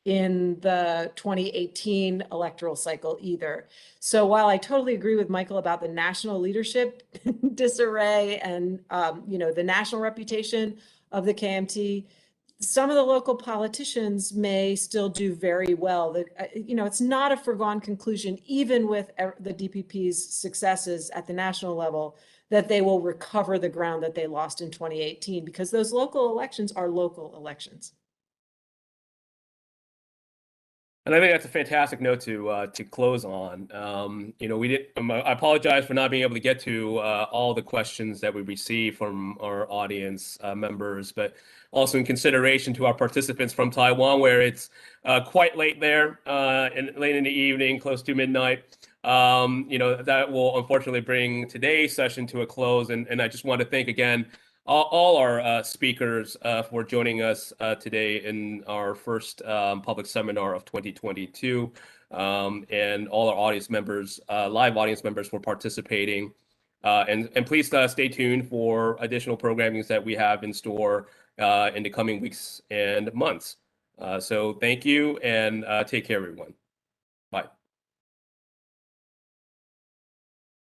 in the 2018 electoral cycle either. So while I totally agree with Michael about the national leadership disarray and the national reputation of the KMT, some of the local politicians may still do very well. It's not a foregone conclusion, even with the DPP's successes at the national level, that they will recover the ground that they lost in 2018, because those local elections are local elections. And I think that's a fantastic note to close on. I apologize for not being able to get to all the questions that we received from our audience members, but also in consideration to our participants from Taiwan, where it's quite late there, late in the evening, close to midnight. That will unfortunately bring today's session to a close. And I just want to thank again all our speakers for joining us today in our first public seminar of 2022, and all our audience members, live audience members, for participating. And please stay tuned for additional programmings that we have in store in the coming weeks and months. So thank you, and take care, everyone.